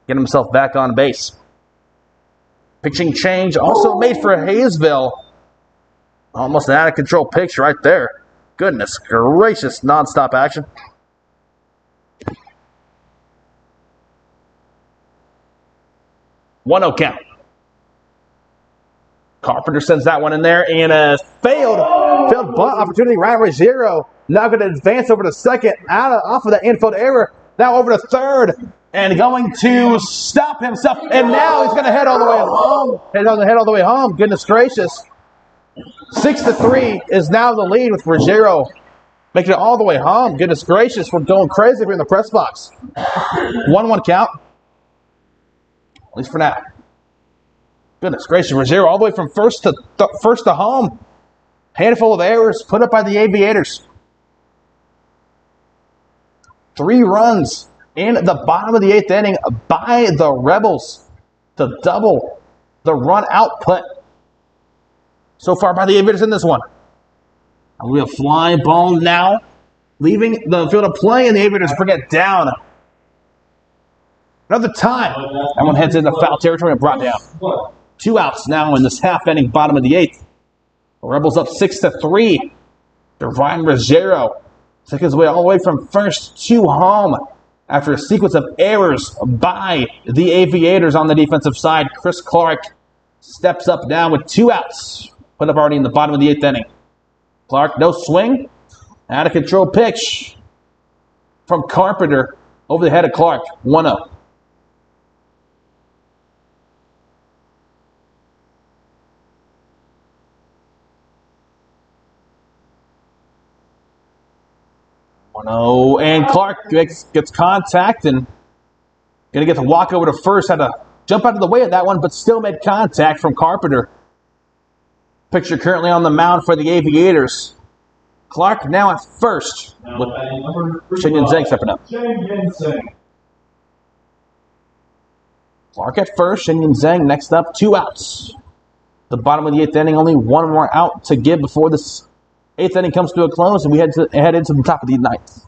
get himself back on base. Pitching change also made for Haysville. Almost an out-of-control pitch right there. Goodness gracious, nonstop action. One 0 count. Carpenter sends that one in there, and a failed bunt opportunity. Ryan Ruggiero now going to advance over to second, off of that infield error. Now over to third, and going to stop himself. And now he's going to head all the way home. Head all the way home. Goodness gracious. 6-3 is now the lead with Ruggiero making it all the way home. Goodness gracious, we're going crazy here in the press box. 1-1 count. At least for now. Goodness gracious, Ruggiero all the way from first to home. Handful of errors put up by the Aviators. 3 runs in the bottom of the 8th inning by the Rebels to double the run output so far by the Aviators in this one. We have fly ball now, leaving the field of play, and the Aviators bring it down. Another time. That one heads into foul territory and brought down. 2 outs now in this half inning, bottom of the 8th. The Rebels up 6-3. Ryan Ruggiero took his way all the way from first to home after a sequence of errors by the Aviators on the defensive side. Chris Clark steps up now with 2 outs. Put up already in the bottom of the 8th inning. Clark, no swing. Out of control pitch from Carpenter over the head of Clark. 1-0. And Clark gets contact and going to get the walk over to first. Had to jump out of the way of that one, but still made contact from Carpenter. Picture currently on the mound for the Aviators. Clark now at first with Shin Zhang stepping up. Clark at first, Shin Zhang next up, 2 outs. The bottom of the 8th inning, only 1 more out to give before this 8th inning comes to a close, and we head into the top of the 9th.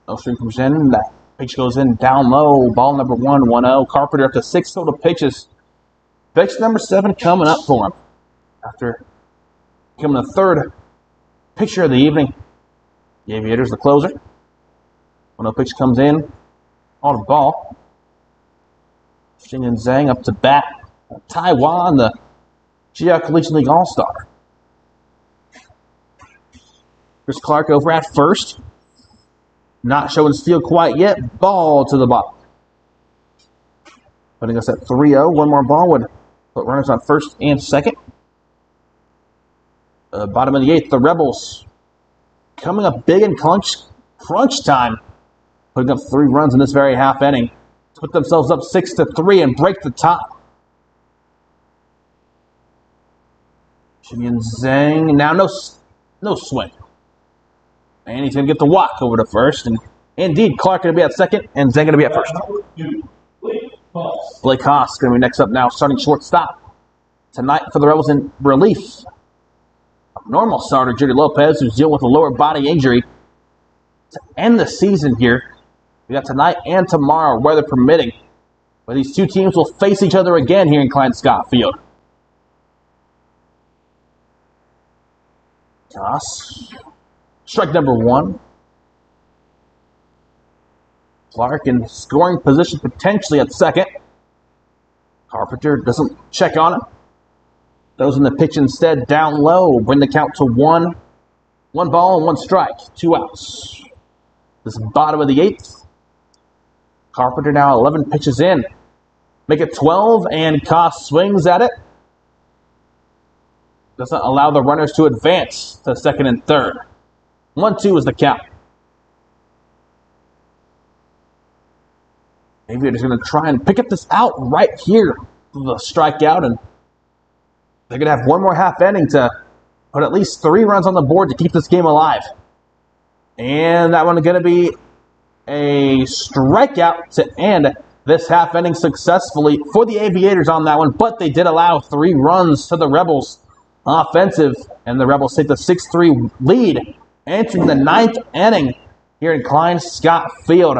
No string comes in. That pitch goes in down low. Ball number 1, 1-0. Carpenter up to 6 total pitches. Pitch number 7 coming up for him after becoming the third pitcher of the evening. The Aviators, the closer. 1-0 pitch comes in. On the ball. Xingyan Zhang up to bat. Taiwan, the GI Collegiate League All-Star. Chris Clark over at first. Not showing steal quite yet. Ball to the bottom. Putting us at 3-0. One more ball would put runners on first and second. Bottom of the 8th, the Rebels coming up big in crunch time. Putting up 3 runs in this very half inning. Put themselves up 6-3 and break the top. Xingyan Zhang. Now no swing. And he's going to get the walk over to first. And indeed, Clark going to be at second and Zhang going to be at first. Blake Haas going to be next up now, starting shortstop. Tonight for the Rebels in relief. Normal starter, Judy Lopez, who's dealing with a lower body injury. To end the season here, we got tonight and tomorrow, weather permitting. But these two teams will face each other again here in Klein Scott Field. Toss. Strike number 1. Clark in scoring position potentially at second. Carpenter doesn't check on it. Those in the pitch instead down low. Bring the count to 1. 1 ball and 1 strike. 2 outs. This is bottom of the 8th. Carpenter now 11 pitches in. Make it 12 and Koss swings at it. Doesn't allow the runners to advance to second and third. 1-2 is the count. Aviators going to try and pick up this out right here. The strikeout, and they're going to have one more half inning to put at least 3 runs on the board to keep this game alive. And that one is going to be a strikeout to end this half inning successfully for the Aviators on that one. But they did allow 3 runs to the Rebels offensive, and the Rebels take the 6-3 lead entering the 9th inning here in Klein Scott Field.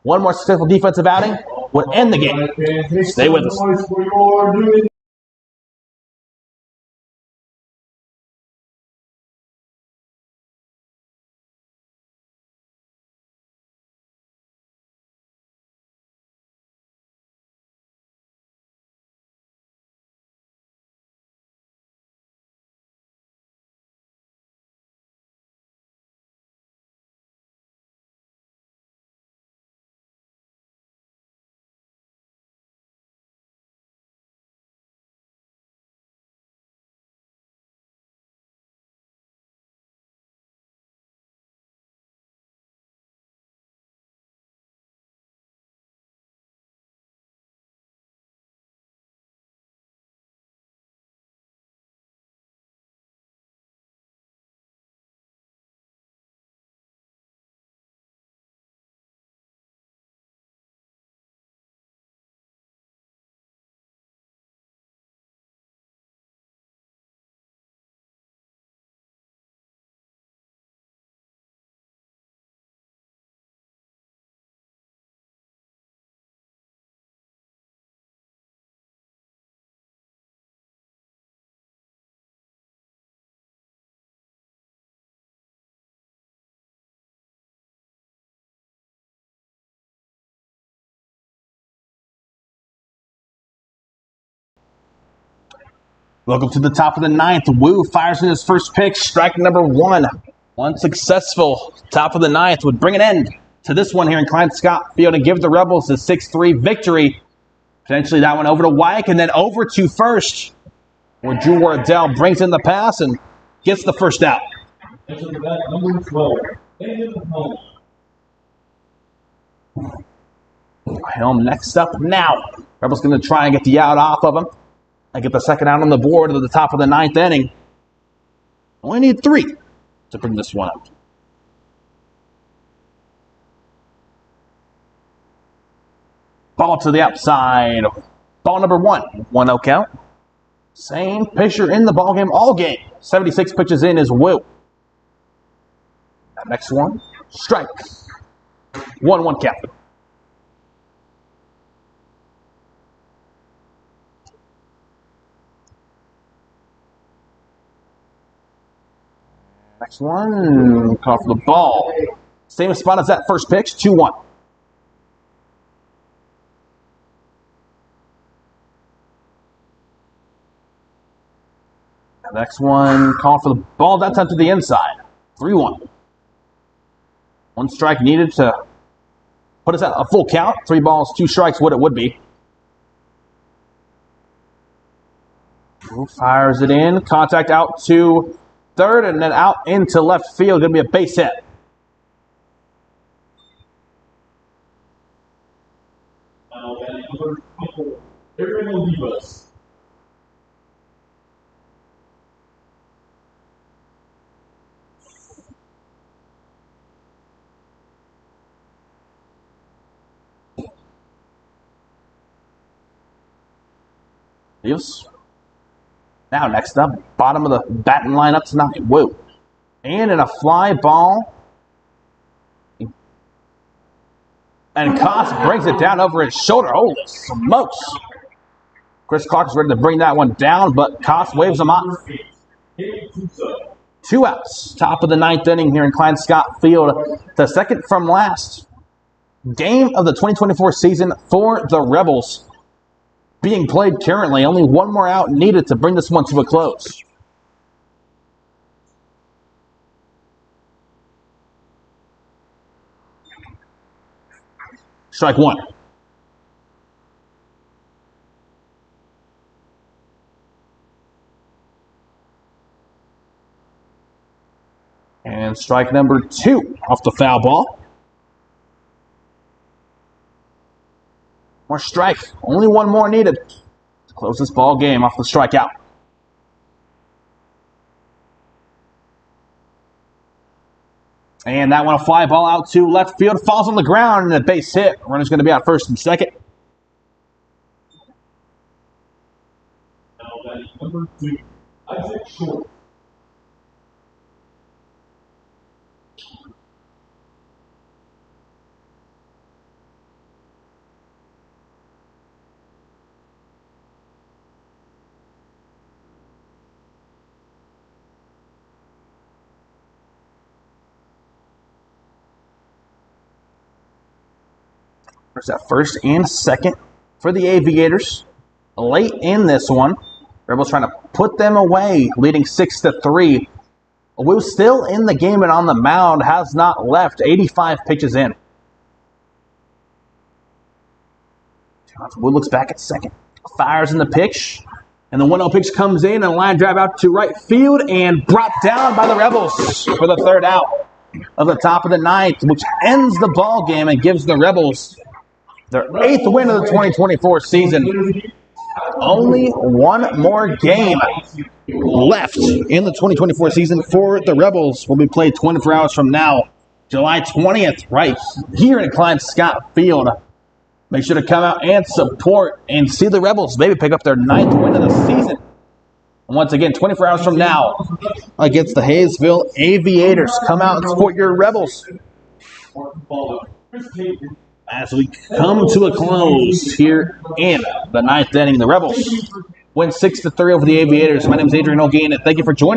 One more successful defensive outing would end the game. Stay with us. Welcome to the top of the 9th. Wu fires in his first pitch. Strike number 1. Unsuccessful. Top of the 9th would bring an end to this one here in Klein Scott Field and give the Rebels a 6-3 victory. Potentially that one over to Wyke and then over to first, where Drew Wardell brings in the pass and gets the first out. Number 12. Helm next up now. Rebels going to try and get the out off of him. I get the second out on the board at the top of the 9th inning. Only need 3 to bring this one out. Ball to the outside. Ball number 1. 1-0 count. Same pitcher in the ballgame all game. 76 pitches in is Wu. That next one. Strike. 1-1 count. Next one, call for the ball. Same spot as that first pitch, 2-1. Next one, call for the ball. That time to the inside. 3-1. One strike needed to put us at a full count. 3 balls, 2 strikes, what it would be. Fires it in. Contact out to third and then out into left field. Going to be a base hit. Yes. Now next up, bottom of the batting lineup tonight. Whoa. And in a fly ball. And Koss brings it down over his shoulder. Holy smokes. Chris Clark is ready to bring that one down, but Koss waves him off. 2 outs. Top of the 9th inning here in Klein Scott Field. The second from last game of the 2024 season for the Rebels being played currently. Only one more out needed to bring this one to a close. Strike 1. And strike number 2 off the foul ball. More strike. Only one more needed to close this ball game off the strikeout. And that one, a fly ball out to left field, falls on the ground, and a base hit. Runner's going to be out first and second. Number 2, Isaac Short. There's that first and second for the Aviators. Late in this one, Rebels trying to put them away, leading 6-3. Wu's still in the game and on the mound, has not left. 85 pitches in. Wu looks back at second. Fires in the pitch. And the 1-0 pitch comes in, and a line drive out to right field and brought down by the Rebels for the third out of the top of the 9th, which ends the ball game and gives the Rebels their 8th win of the 2024 season. Only one more game left in the 2024 season for the Rebels. Will be played 24 hours from now, July 20th, right here in Klein Scott Field. Make sure to come out and support and see the Rebels maybe pick up their 9th win of the season. And once again, 24 hours from now against the Haysville Aviators. Come out and support your Rebels. As we come to a close here in the 9th inning, the Rebels win 6-3 over the Aviators. My name is Adrian O'Gain, and thank you for joining.